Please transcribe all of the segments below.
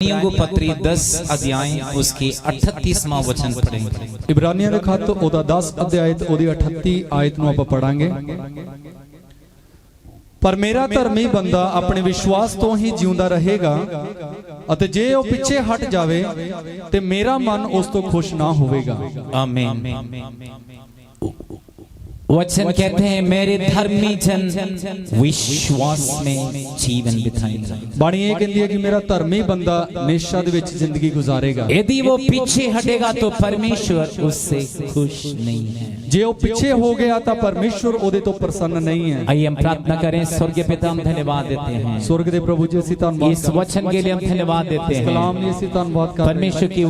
इब्रानियों को पत्री 10 अध्याय उसकी 38वां वचन पढ़ेंगे। इब्रानियों के खत ओदा 10 अध्याय ते ओदी 38 आयत ਨੂੰ ਆਪਾਂ ਪੜਾਂਗੇ। पर मेरा धर्मी बंदा अपने विश्वास तो ही जिਉਂਦਾ ਰਹੇਗਾ ਅਤੇ ਜੇ ਉਹ ਪਿੱਛੇ ਹਟ ਜਾਵੇ ਤੇ ਮੇਰਾ ਮਨ ਉਸ ਤੋਂ ਖੁਸ਼ ਨਾ ਹੋਵੇਗਾ। आमीन। वचन कहते हैं मेरे धर्मी जन विश्वास में जीवन बिताएंगे। बाणी ये कहती है कि मेरा धर्मी बंदा निशा दे विच जिंदगी गुजारेगा। यदि वो पीछे हटेगा तो परमेश्वर उससे खुश नहीं है। जे वो पीछे हो गया तो परमेश्वर ओदे तो प्रसन्न नहीं है। आइए हम प्रार्थना करें। स्वर्गीय पिता हम धन्यवाद देते हैं स्वर्ग दे प्रभु जी ਅਸੀਂ ਧੰਨਵਾਦ इस वचन के लिए हम धन्यवाद देते हैं। कलाम लिए ਅਸੀਂ ਧੰਨਵਾਦ करते हैं परमेश्वर की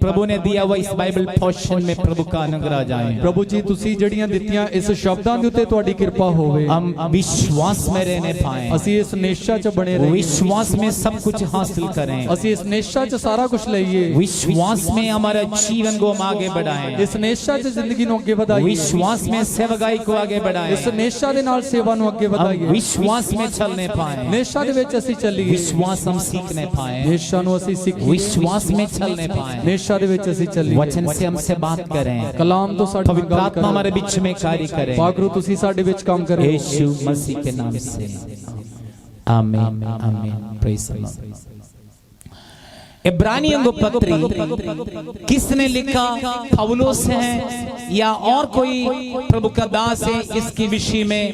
प्रभु ने दिया हुआ इस बाइबल पोर्शन में प्रभु का अनुग्रह जाए। प्रभु जी ਤੁਸੀਂ ਜਿਹੜੀਆਂ ਦਿੱਤੀਆਂ इस शब्दां दे उत्ते ਤੁਹਾਡੀ किरपा होवे। हम विश्वास में रहने पाए। ਅਸੀਂ इस निशा च बने रहिए। विश्वास में सब कुछ हासिल करें। ਅਸੀਂ इस निशा च सारा कुछ लईए। विश्वास में हमारे जीवन को हम आगे बढ़ाएं। इस निशा च जिंदगी ਨੂੰ ਅੱਗੇ ਵਧਾਈਏ। विश्वास में सेवकाई को आगे बढ़ाएं। इस निशा ਦੇ ਨਾਲ सेवा ਨੂੰ ਅੱਗੇ ਵਧਾਈਏ। विश्वास में चलने पाए। निशा ਦੇ ਵਿੱਚ ਅਸੀਂ ਚੱਲੀਏ। विश्वास हम सीखने पाए। निशा ਨੂੰ ਅਸੀਂ ਸਿੱਖੀਏ। विश्वास में चलने पाए। निशा ਦੇ ਵਿੱਚ ਅਸੀਂ ਚੱਲੀਏ। वचन से हमसे बात करें। कलाम तो साडी पवित्र आत्मा हमारे बीच में कार्य करे। पाकरू ਤੁਸੀਂ ਸਾਡੇ ਵਿੱਚ ਕੰਮ ਕਰੋ यीशु मसीह के नाम से आमीन आमीन। Praise the Lord. इब्रानियों को पत्री किसने लिखा? पौलुस है या और कोई प्रभु का दास है? इसके विषय में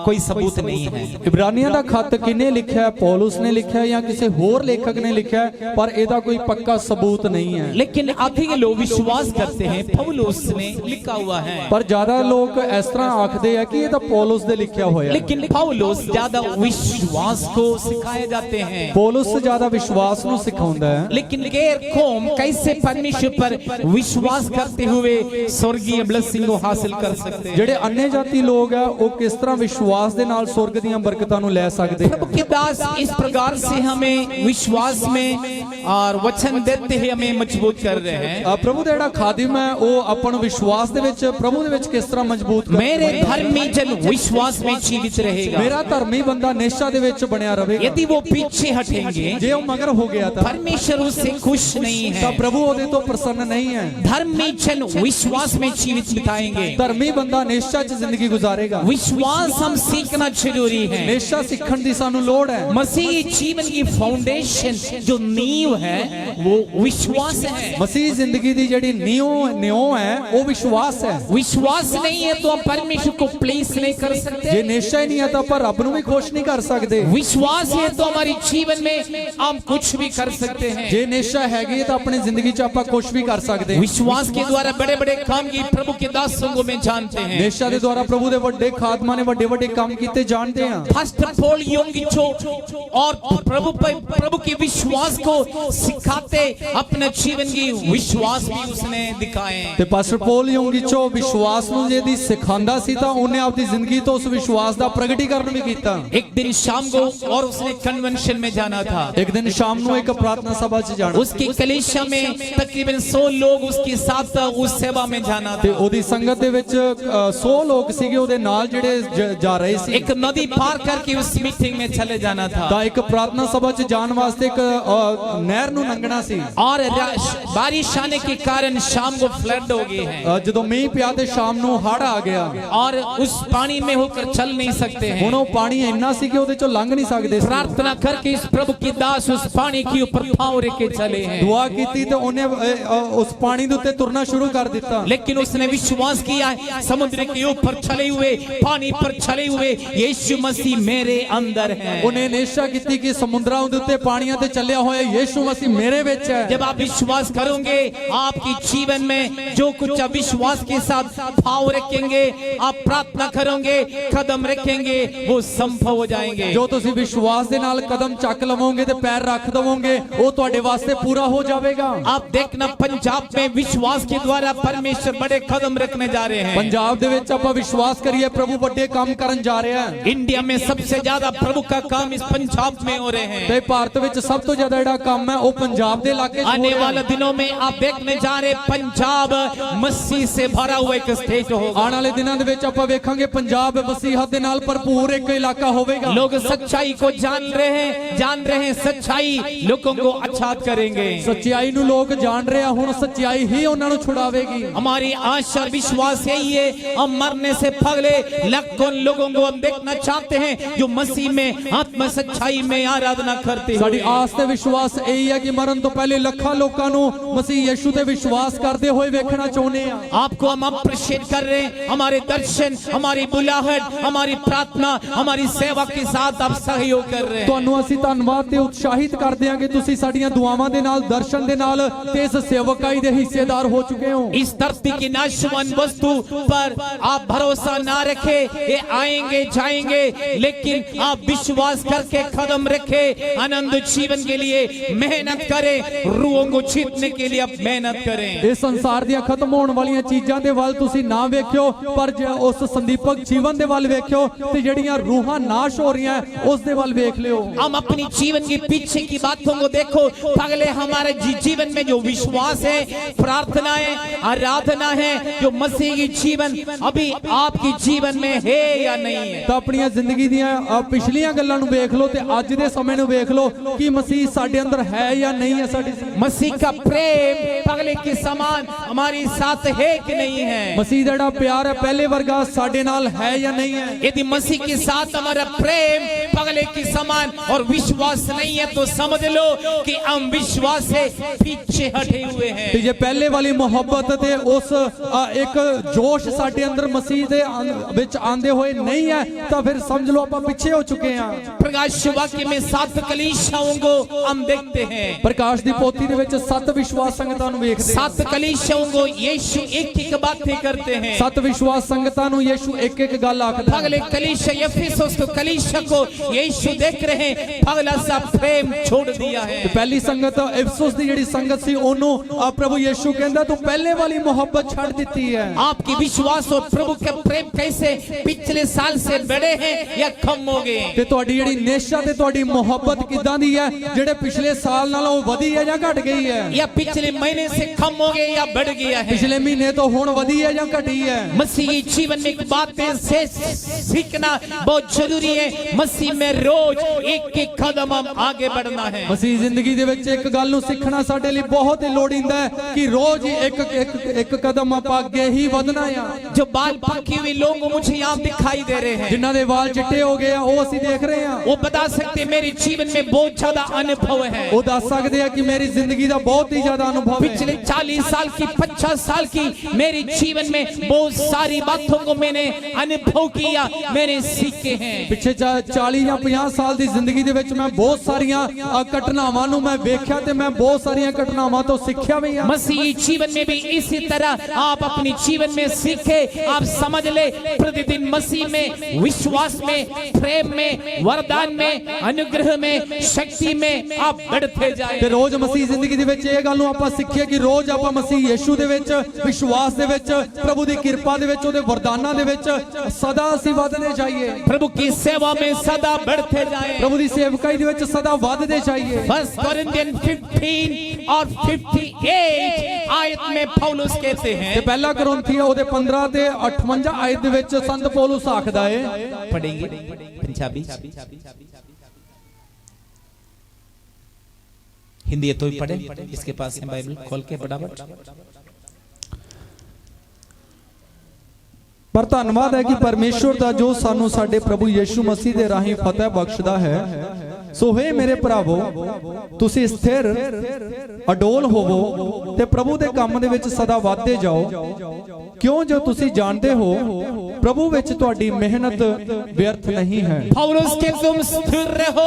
कोई सबूत नहीं है। इब्रानियों का खत किने लिखा है? पौलुस ने लिखा है या किसी होर लेखक ने लिखा है? पर एदा कोई पक्का सबूत नहीं है। लेकिन अधिक लोग विश्वास करते हैं पौलुस ने लिखा हुआ है। पर ज्यादा लोग इस तरह आखते हैं कि ये तो पौलुस ने लिखा हुआ है। लेकिन पौलुस ज्यादा विश्वास को सिखाए जाते हैं। पौलुस से ज्यादा विश्वास सिखाता है। लेकिन गैर कौम कैसे परमेश्वर पर विश्वास करते हुए स्वर्गीय ब्लेसिंग को हासिल कर सकते हैं? जेडे अन्य जाति लोग है वो किस तरह विश्वास दे नाल स्वर्ग दी बरकतां नु ले सकदे हैं? प्रभु के दास इस प्रकार से हमें विश्वास में और वचन देते हुए हमें मजबूत कर रहे हैं। प्रभु दा जेड़ा खादिम है वो अपन विश्वास दे विच प्रभु दे विच किस तरह मजबूत कर? मेरे धर्मी जन विश्वास में जीवित रहेगा। मेरा धर्मी बंदा निशा दे विच बनया रहेगा। यदि वो पीछे हटेंगे, जे वो मगर हो गया था, परमेश्वर उससे खुश नहीं है। तब प्रभु ओदे तो प्रसन्न नहीं है। धर्मी जन विश्वास में जीवित बिताएंगे। धर्मी बंदा निशा च जिंदगी गुजारेगा। विश्वास हम सीखना जरूरी है। निशा सीखण दी सानू लोड़ है। मसीही जीवन की फाउंडेशन जो नींव है वो विश्वास है। मसीह जिंदगी दी जेडी नींव है वो विश्वास है। विश्वास नहीं है तो हम परमेश्वर को प्लीज नहीं कर सकते। जे निशा ही नहीं है तो पर रब नु भी खुश नहीं कर सकते। विश्वास है तो हमारी जीवन में हम कुछ भी कर सकते हैं। जे निशा हैगी तो अपनी जिंदगी च आप कुछ भी कर सकते हैं। विश्वास के द्वारा बड़े बड़े काम की प्रभु के दासों को में जानते हैं। निशा के द्वारा प्रभु दे बड़े खादमा ने बड़े बड़े काम किए जानते हैं। फर्स्ट पॉल योंगिचो और प्रभु के विश्वास को सिखाते अपने जीवन की विश्वास भी उसने दिखाए। ते पास्टर पॉल योंगिचो विश्वास नु जेदी सिखांदा सी ता उन्हें अपनी जिंदगी तो उस विश्वास दा प्रगटीकरण भी कीता। एक दिन शाम को और उसने कन्वेंशन में जाना था। एक दिन शाम नु एक प्रार्थना सभा च जाना। उसकी कलीसिया में तकरीबन 100 लोग उसके साथ उस सेवा में जाना था। ओदी संगत दे विच 100 लोग सीगे ओदे नाल जेडे जा रहे सी। एक नदी पार करके उस मीटिंग में चले जाना था। ता एक प्रार्थना सभा च जान वास्ते एक नहर नु लंघना सी। और बारिश आने के कारण शाम को फ्लड हो गई है। जदों मींह पिया ते शाम नु हड़ आ गया और उस पानी में होकर चल नहीं सकते हैं। हुण ओ पानी इन्ना सी कि ओदे चों लंघ नहीं सकदे। प्रार्थना करके इस प्रभु के दास उस पानी के ऊपर पांव रख के चले हैं। दुआ कीती ते ओने उस पानी दे उत्ते तुरना शुरू कर दिता। लेकिन उसने विश्वास किया समुद्र के ऊपर चले हुए पानी पर चले हुए यीशु मसीह मेरे अंदर है। उन्हें निशा कीती कि समुद्रां दे उत्ते पानियां ते चलिया होया यीशु मसीह मेरे विच है। जब आप विश्वास करोगे आपकी जीवन में जो कुछ आप विश्वास के साथ भाव रखेंगे, आप प्रार्थना करोगे, कदम रखेंगे, वो संभव हो जाएंगे। जो तुसी विश्वास दे नाल कदम चक लवोगे ते पैर रख दवोगे वो तुहाडे वास्ते पूरा हो जाएगा। आप देखना पंजाब में विश्वास के द्वारा परमेश्वर बड़े कदम रखने जा रहे हैं। पंजाब दे विच आपां विश्वास करिए प्रभु बड़े काम करन जा रहे हैं। इंडिया में सबसे ज्यादा प्रभु का काम इस पंजाब में हो रहे हैं। ते भारत विच सब तो ज्यादा जेड़ा काम है वो पंजाब दे इलाके आने वाले दिनों में आप देखने जा रहे पंजाब मसीह से भरा हुआ एक स्टेट होगा। आने वाले दिनों दे विच आपां वेखांगे पंजाब मसीह दे नाल भरपूर एक इलाका होवेगा। लोग सच्चाई को जान रहे हैं सच्चाई लोगों को आच्छाद करेंगे। ਸੱਚਾਈ ਨੂੰ ਲੋਕ ਜਾਣ ਰਹੇ ਆ, ਹੁਣ ਸੱਚਾਈ ਹੀ ਉਹਨਾਂ ਨੂੰ ਛੁਡਾਵੇਗੀ। हमारी आशा और विश्वास यही है, हम मरने से पहले लाखों लोगों को हम देखना चाहते हैं जो मसीह में आत्मा सच्चाई में आराधना करते ਸਾਡੀ हैं। ਆਸ ਤੇ ਵਿਸ਼ਵਾਸ ਇਹੀ ਹੈ ਕਿ ਮਰਨ ਤੋਂ ਪਹਿਲੇ ਲੱਖਾਂ ਲੋਕਾਂ ਨੂੰ ਮਸੀਹ ਯਿਸੂ ਤੇ ਵਿਸ਼ਵਾਸ ਕਰਦੇ ਹੋਏ ਵੇਖਣਾ ਚਾਹੁੰਦੇ ਆ। आपको हम अप्रिशिएट कर रहे हैं, हमारे दर्शन, हमारी बुलाहट, हमारी प्रार्थना, हमारी सेवा के साथ आप सहयोग कर रहे हैं। ਤੁਹਾਨੂੰ ਅਸੀਂ ਧੰਨਵਾਦ ਤੇ ਉਤਸ਼ਾਹਿਤ ਕਰਦੇ ਹਾਂ ਕਿ ਤੁਸੀਂ ਸਾਡੀਆਂ ਦੁਆਵਾਂ ਦੇ ਨਾਲ, ਦਰਸ਼ਨ ਦੇ ਨਾਲ ਤੇ ਇਸ ਸੇਵਕਾਈ ਦੇ ਹਿੱਸੇਦਾਰ ਹੋ ਚੁੱਕੇ ਹੋ। इस धरती की नाशवान वस्तु पर आप भरोसा ना रखे, ये आएंगे जाएंगे, लेकिन आप विश्वास करके कदम रखे, आनंद जीवन के लिए मेहनत करें, रूहों को जीतने के लिए आप मेहनत करें। ਇਸ ਸੰਸਾਰ ਦੀਆਂ ਖਤਮ ਹੋਣ ਵਾਲੀਆਂ ਚੀਜ਼ਾਂ ਦੇ ਵੱਲ ਤੁਸੀਂ ਨਾ ਵੇਖਿਓ, ਪਰ ਜੇ ਉਸ ਸੰਦੀਪਕ ਜੀਵਨ ਦੇ ਵੱਲ ਵੇਖਿਓ ਤੇ ਜਿਹੜੀਆਂ ਰੂਹਾਂ ਨਾਸ਼ ਹੋ ਰਹੀਆਂ ਉਸ ਦੇ ਵੱਲ ਵੇਖ ਲਿਓ। हम अपनी जीवन के पीछे की बातों को देखो, पहले हमारे जीवन में जो विश्वास है, प्रार्थना है, आराधना है, जो मसीह की जीवन अभी आपकी जीवन में है या नहीं है। ਤਾਂ ਆਪਣੀਆਂ ਜ਼ਿੰਦਗੀ ਦੀਆਂ ਪਿਛਲੀਆਂ ਗੱਲਾਂ ਨੂੰ ਵੇਖ ਲਓ ਤੇ ਅੱਜ ਦੇ ਸਮੇਂ ਨੂੰ ਵੇਖ ਲਓ ਕਿ ਮਸੀਹ ਸਾਡੇ ਅੰਦਰ ਹੈ ਜਾਂ ਨਹੀਂ ਹੈ। ਸਾਡੀ मसीह का प्रेम पगले के समान हमारे साथ है कि नहीं है। ਮਸੀਹ ਦਾ ਜਿਹੜਾ ਪਿਆਰ ਹੈ ਪਹਿਲੇ ਵਰਗਾ ਸਾਡੇ ਨਾਲ ਹੈ ਜਾਂ ਨਹੀਂ ਹੈ। यदि मसीह के साथ हमारा प्रेम पगले के समान और विश्वास नहीं है तो समझ लो कि हम विश्वास से पीछे हटे हुए हैं। ਤੇ ਜੇ ਪਹਿਲੇ ਵਾਲੀ ਮੁਹੱਬਤ ਤੇ ਉਸ ਇੱਕ ਜੋਸ਼ ਸਾਡੇ ਅੰਦਰ ਮਸੀਹ ਦੇ ਵਿੱਚ ਆਂਦੇ ਹੋਏ ਨਹੀਂ ਹੈ ਤਾਂ ਫਿਰ ਸਮਝ ਲਓ ਆਪਾਂ ਪਿੱਛੇ ਹੋ ਚੁੱਕੇ ਹਾਂ। प्रकाश वाक्य में 7 कलीसियाओं को हम देखते हैं। ਪ੍ਰਕਾਸ਼ ਦੀ ਪੋਥੀ ਦੇ ਵਿੱਚ 7 ਵਿਸ਼ਵਾਸ ਸੰਗਤਾਂ ਨੂੰ ਵੇਖਦੇ ਹਾਂ। 7 कलीसियाओं को यीशु एक एक बातें करते हैं। 7 ਵਿਸ਼ਵਾਸ ਸੰਗਤਾਂ ਨੂੰ ਯਿਸੂ ਇੱਕ ਇੱਕ ਗੱਲ ਆਖਦਾ ਹੈ। पगले कलीसिया एफिसुस को कलीसिया को यीशु देख रहे हैं, पगला सा प्रेम छोड़ दिया है। ਤੇ ਪਹਿਲੀ ਸੰਗਤ ਇਫਸੁਸ ਦੀ ਜਿਹੜੀ ਸੰਗਤ ਸੀ ਉਹਨੂੰ ਪ੍ਰਭु ਯਿਸੂ ਕਹਿੰਦਾ ਤੂੰ ਪਹਿਲੇ ਵਾਲੀ ਮੁਹੱਬਤ ਛੱਡ ਦਿੱਤੀ ਹੈ। आपकी विश्वास और प्रभु के प्रेम कैसे पिछले साल से बड़े हैं या कम हो गए? ਤੇ ਤੁਹਾਡੀ ਜਿਹੜੀ ਨਿਸ਼ਚਾ ਤੇ ਤੁਹਾਡੀ ਮੁਹੱਬਤ ਕਿਦਾਂ ਦੀ ਹੈ, ਜਿਹੜੇ ਪਿਛਲੇ ਸਾਲ ਨਾਲੋਂ ਵਧੀ ਹੈ ਜਾਂ ਘਟ ਗਈ ਹੈ? या पिछले महीने से कम हो गए या बढ़ गया है? ਪਿਛਲੇ ਮਹੀਨੇ ਤੋਂ ਹੁਣ ਵਧੀ ਹੈ ਜਾਂ ਘਟੀ ਹੈ? मसीही जीवन में एक बातें से सीखना बहुत जरूरी है। मसीह में रोज एक एक कदम हम आगे बढ़ना है। ਮਸੀਹ ਜ਼ਿੰਦਗੀ ਦੇ ਵਿੱਚ ਇੱਕ ਗੱਲ ਨੂੰ ਸਿੱਖਣਾ ਸਾਡੇ ਲਈ ਬਹੁਤ ਹੀ ਲੋੜੀਂਦਾ ਹੈ ਕਿ ਰੋਜ਼ ਹੀ ਇੱਕ ਕਦਮ ਆਪਾਂ ਅੱਗੇ ਹੀ ਵਧਣਾ ਆ। जो बाल पके हुए लोग मुझे यहाँ दिखाई दे रहे हैं, ਜਿਨ੍ਹਾਂ ਦੇ ਵਾਲ ਚਿੱਟੇ ਹੋ ਗਏ ਆ ਉਹ ਅਸੀਂ ਦੇਖ ਰਹੇ ਹਾਂ। वो बता सकते हैं मेरे जीवन में बहुत ज्यादा अनुभव है। ਉਹ ਦੱਸ ਸਕਦੇ ਆ ਕਿ ਮੇਰੀ ਜ਼ਿੰਦਗੀ ਦਾ ਬਹੁਤ ਹੀ ਜ਼ਿਆਦਾ ਅਨੁਭਵ ਹੈ। पिछले 40 साल की 50 साल की मेरे जीवन में बहुत सारी बातों को मैंने अनुभव किया, मैंने सीखे हैं। ਪਿੱਛੇ 40 ਜਾਂ 50 ਸਾਲ ਦੀ ਜ਼ਿੰਦਗੀ ਦੇ ਵਿੱਚ ਮੈਂ ਬਹੁਤ ਸਾਰੀਆਂ ਘਟਨਾਵਾਂ ਨੂੰ ਮੈਂ ਵੇਖਿਆ ਤੇ ਮੈਂ ਬਹੁਤ ਸਾਰੀਆਂ ਘਟਨਾਵਾਂ ਤੋਂ ਸਿੱਖਿਆ ਵੀ ਹਾਂ। मसीही जीवन में भी इसी तरह आप अपने जीवन में सीखे, आप समझ ले प्रतिदिन मसीह में, विश्वास में, प्रेम में, वरदान में, अनुग्रह में, शक्ति में आप बढ़ते जाए। ਤੇ ਰੋਜ਼ ਮਸੀਹ ਜ਼ਿੰਦਗੀ ਦੇ ਵਿੱਚ ਇਹ ਗੱਲ ਨੂੰ ਆਪਾਂ ਸਿੱਖੀਏ ਕਿ ਰੋਜ਼ ਆਪਾਂ ਮਸੀਹ ਯਿਸੂ ਦੇ ਵਿੱਚ, ਵਿਸ਼ਵਾਸ ਦੇ ਵਿੱਚ, ਪ੍ਰਭੂ ਦੀ ਕਿਰਪਾ ਦੇ ਵਿੱਚ, ਉਹਦੇ ਵਰਦਾਨਾਂ ਦੇ ਵਿੱਚ ਸਦਾ ਅਸੀਂ ਵੱਧਦੇ ਜਾਈਏ। प्रभु की सेवा में सदा बढ़ते जाए। ਪ੍ਰਭੂ ਦੀ ਸੇਵਕਾਈ ਦੇ ਵਿੱਚ ਸਦਾ ਵੱਧਦੇ ਜਾਈਏ। बस कोरिन्थियन 15 और 58 आयत में पौलुस कहते हैं, ਤੇ ਪਹਿਲਾ ਕੋਰਿੰਥੀ ਉਹਦੇ 15 ਤੇ 58 ਆਇਤ ਦੇ ਵਿੱਚ ਸੰਤ ਪੌਲੁਸ ਆਖਦਾ ਹੈ। पढ़ेंगे पंजाबी हिंदी है तो भी पढ़े, इसके पास है बाइबल, खोल के फटाफट। ਪਰ ਧੰਨਵਾਦ ਹੈ ਕਿ ਪਰਮੇਸ਼ਵਰ ਦਾ ਜੋ ਸਾਨੂੰ ਸਾਡੇ ਪ੍ਰਭੂ ਯਿਸੂ ਮਸੀਹ ਦੇ ਰਾਹੀਂ ਫਤਿਹ ਬਖਸ਼ਦਾ ਹੈ। ਸੋ ਹੈ ਮੇਰੇ ਭਰਾਵੋ, ਤੁਸੀਂ ਸਥਿਰ ਅਡੋਲ ਹੋਵੋ ਤੇ ਪ੍ਰਭੂ ਦੇ ਕੰਮ ਦੇ ਵਿੱਚ ਸਦਾ ਵਧਦੇ ਜਾਓ, ਕਿਉਂ ਜੋ ਤੁਸੀਂ ਜਾਣਦੇ ਹੋ ਪ੍ਰਭੂ ਵਿੱਚ ਤੁਹਾਡੀ ਮਿਹਨਤ ਵਿਅਰਥ ਨਹੀਂ ਹੈ। पौलुस के तुम स्थिर रहो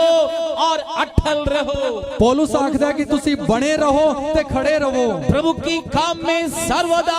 और अटल रहो। ਪੌਲੁਸ ਆਖਦਾ ਕਿ ਤੁਸੀਂ ਬਣੇ ਰਹੋ ਤੇ ਖੜੇ ਰਹੋ। प्रभु की काम में सर्वदा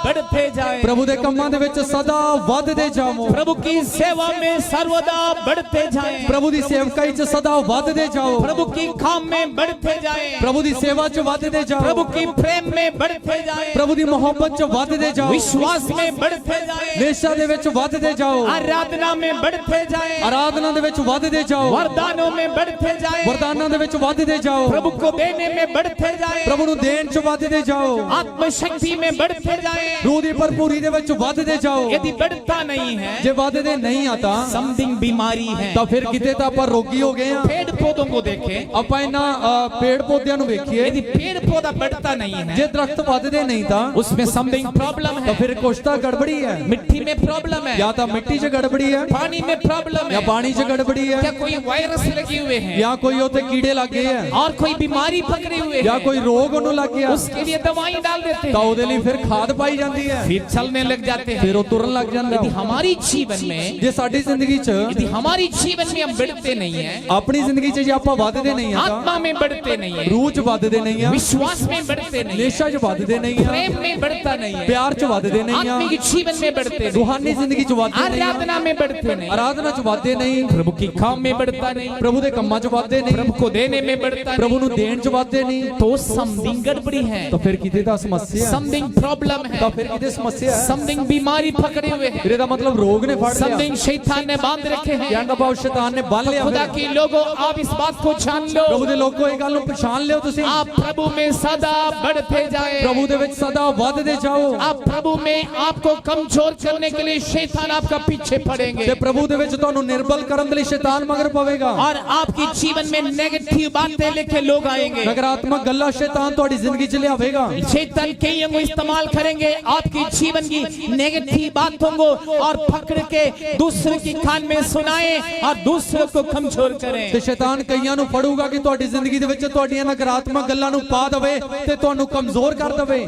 बढ़ते जाए। ਪ੍ਰਭੂ ਦੇ ਕੰਮਾਂ ਦੇ ਵਿੱਚ ਸਦਾ ਵਧਦੇ ਜਾਵੋ। प्रभु की सेवा में सर्वदा बढ़ते जाए। ਪ੍ਰਭੂ ਦੀ ਸੇਵਕਾਈ 'ਚ ਸਦਾ ਵਧਦੇ ਜਾਓ। प्रभु की काम में बढ़ते जाए। ਪ੍ਰਭੂ ਦੀ ਸੇਵਾ 'ਚ ਵਧਦੇ ਜਾਓ। प्रभु की प्रेम में बढ़ते जाए। ਪ੍ਰਭੂ ਦੀ ਮੁਹੱਬਤ 'ਚ ਵਧਦੇ ਜਾਓ। विश्वास में बढ़ते जाए। ਨਿਸ਼ਚਾ ਦੇ ਵਿੱਚ ਵਧਦੇ ਜਾਓ। आराधना में बढ़ते जाए। ਆਰਾਧਨਾ ਦੇ ਵਿੱਚ ਵਧਦੇ ਜਾਓ। वरदानों में बढ़ते जाए। ਵਰਦਾਨਾਂ ਦੇ ਵਿੱਚ ਵਧਦੇ ਜਾਓ। प्रभु को देने में बढ़ते जाए। ਪ੍ਰਭੂ ਨੂੰ ਦੇਣ 'ਚ ਵਧਦੇ ਜਾਓ। आत्म शक्ति में बढ़ते जाए। ਰੂਹ ਦੀ ਭਰਪੂਰੀ ਦੇ ਵਿੱਚ ਵਧਦੇ ਜਾਓ। यदि बढ़ता नहीं है, ਜੇ ਵਧਦੇ ਨਹੀਂ ਆ ਤਾਂ समथिंग बीमारी है। ਤਾਂ ਫਿਰ ਕਿਤੇ ਤਾਂ ਆਪਾਂ ਰੋਗੀ ਹੋ ਗਏ ਆ। पेड़ पौधों को देखें, ਆਪਾਂ ਇਹਨਾਂ ਪੇੜ ਪੌਦਿਆਂ ਨੂੰ ਵੇਖੀਏ, यदि पेड़ पौधा बढ़ता नहीं है, ਜੇ ਦਰਖਤ ਵੱਧਦੇ ਨਹੀਂ ਤਾਂ उसमें समथिंग प्रॉब्लम ਤਾਂ है। ਫਿਰ ਕੁਛ ਤਾਂ ਗੜਬੜੀ ਹੈ। मिट्टी में प्रॉब्लम है, ਜਾਂ ਤਾਂ ਮਿੱਟੀ 'ਚ ਗੜਬੜੀ ਹੈ, पानी में प्रॉब्लम ਜਾਂ है, ਪਾਣੀ 'ਚ ਗੜਬੜੀ ਹੈ, क्या कोई वायरस लगे हुए हैं, ਜਾਂ ਕੋਈ ਉੱਥੇ ਕੀੜੇ ਲੱਗ ਗਏ ਹੈ, और कोई बीमारी पकड़े हुए ਜਾਂ हैं, ਕੋਈ ਰੋਗ ਉਹਨੂੰ ਲੱਗ ਗਿਆ, उसके लिए दवाई डाल देते ਤਾਂ हैं, ਉਹਦੇ ਲਈ ਫਿਰ ਖਾਦ ਪਾਈ ਜਾਂਦੀ ਹੈ, फिर चलने लग जाते ਫਿਰ हैं। ਉਹ ਤੁਰਨ ਲੱਗ ਜਾਂਦਾ। यदि हमारी जीवन में, ਜੇ ਸਾਡੀ ਜ਼ਿੰਦਗੀ 'ਚ यदि हमारी जीवन में हम बढ़ते नहीं है, ਆਪਣੀ ਜ਼ਿੰਦਗੀ 'ਚ ਜੇ ਆਪਾਂ ਵੱਧਦੇ ਨਹੀਂ ਆ आत्मा में बढ़ते नहीं है, ਰੂਹ 'ਚ ਵੱਧਦੇ ਨਹੀਂ ਆ, विश्वास में बढ़ते नहीं है, ਨੇਸ਼ਾ 'ਚ ਵੱਧਦੇ ਨਹੀਂ ਆ, प्रेम में बढ़ता नहीं है, ਪਿਆਰ 'ਚ ਵੱਧਦੇ ਨਹੀਂ ਆ, आत्मिक जीवन में बढ़ते नहीं, ਰੂਹਾਨੀ ਜ਼ਿੰਦਗੀ 'ਚ ਵੱਧਦੇ ਨਹੀਂ ਆ, आराधना में बढ़ते नहीं, ਆਰਾਧਨਾ 'ਚ ਵੱਧਦੇ ਨਹੀਂ, प्रभु की काम में बढ़ता नहीं, ਪ੍ਰਭੂ ਦੇ ਕੰਮਾਂ 'ਚ ਵੱਧਦੇ ਨਹੀਂ, प्रभु को देने में बढ़ता ਪ੍ਰਭੂ नहीं, ਨੂੰ ਦੇਣ 'ਚ ਵੱਧਦੇ ਨਹੀਂ, तो समथिंग गड़बड़ी है, ਤਾਂ ਫਿਰ ਕਿਤੇ ਤਾਂ ਸਮੱਸਿਆ ਹੈ, समथिंग प्रॉब्लम ਤਾਂ है, ਫਿਰ ਕਿਤੇ ਸਮੱਸਿਆ ਹੈ। समथिंग बीमारी पकड़े हुए हैं, ਫਿਰ ਇਹਦਾ ਮਤਲਬ ਰੋਗ ਨੇ ਫੜ ਲਿਆ, समथिंग शैतान ने बांध रखे हैं। ਕਹਿਣ ਦਾ ਭਾਵ ਸ਼ੈਤਾਨ ਨੇ ਬੰਨ ਲਿਆ। खुदा ਫਿਰ की लोगों, आप इस बात को जान लो, ਪ੍ਰਭੂ ਦੇ ਲੋਕੋ ਇਹ ਗੱਲ ਨੂੰ ਪਛਾਣ ਲਿਓ ਤੁਸੀਂ, आप प्रभु में सदा बढ़ते जाए, ਪ੍ਰਭੂ ਦੇ ਵਿੱਚ ਸਦਾ ਵੱਧਦੇ ਜਾਓ, आप प्रभु में आपको कमजोर करने के लिए शैतान आपका पीछे पड़ेंगे, ਤੇ ਪ੍ਰਭੂ ਦੇ ਵਿੱਚ ਤੁਹਾਨੂੰ ਨਿਰਬਲ ਕਰਨ ਦੇ ਲਈ ਸ਼ੈਤਾਨ ਮਗਰ ਪਵੇਗਾ, और आपकी जीवन में नेगेटिव बातें लेके लोग आएंगे। ਨਕਾਰਾਤਮਕ ਗੱਲਾਂ ਸ਼ੈਤਾਨ ਤੁਹਾਡੀ ਜ਼ਿੰਦਗੀ 'ਚ ਲਿਆਵੇਗਾ। शैतान कईयों को इस्तेमाल करेंगे आपकी जीवन की नेगेटिव बातों को और पकड़ के दूसरे की कान में सुनाए और दूसरों को कमजोर करें। ਤੇ ਸ਼ੈਤਾਨ ਕਈਆਂ ਨੂੰ ਫੜੂਗਾ ਕਿ ਤੁਹਾਡੀ ਜ਼ਿੰਦਗੀ ਦੇ ਵਿੱਚ ਤੁਹਾਡੀਆਂ ਨਕਾਰਾਤਮਕ ਗੱਲਾਂ ਨੂੰ ਪਾ ਦੇਵੇ ਤੇ ਤੁਹਾਨੂੰ ਕਮਜ਼ੋਰ ਕਰ ਦੇਵੇ।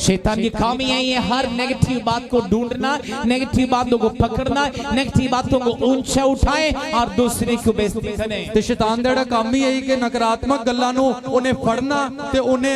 शैतान की काम यही है, हर नेगेटिव बात को ढूंढना, नेगेटिव बातों को पकड़ना, नेगेटिव बातों को ऊंचा उठाए और दूसरे को बेइज्जती करें। ਤੇ ਸ਼ੈਤਾਨ ਦਾ ਜਿਹੜਾ ਕੰਮ ਹੀ ਇਹੀ ਕਿ ਨਕਾਰਾਤਮਕ ਗੱਲਾਂ ਨੂੰ ਉਹਨੇ ਫੜਨਾ ਤੇ ਉਹਨੇ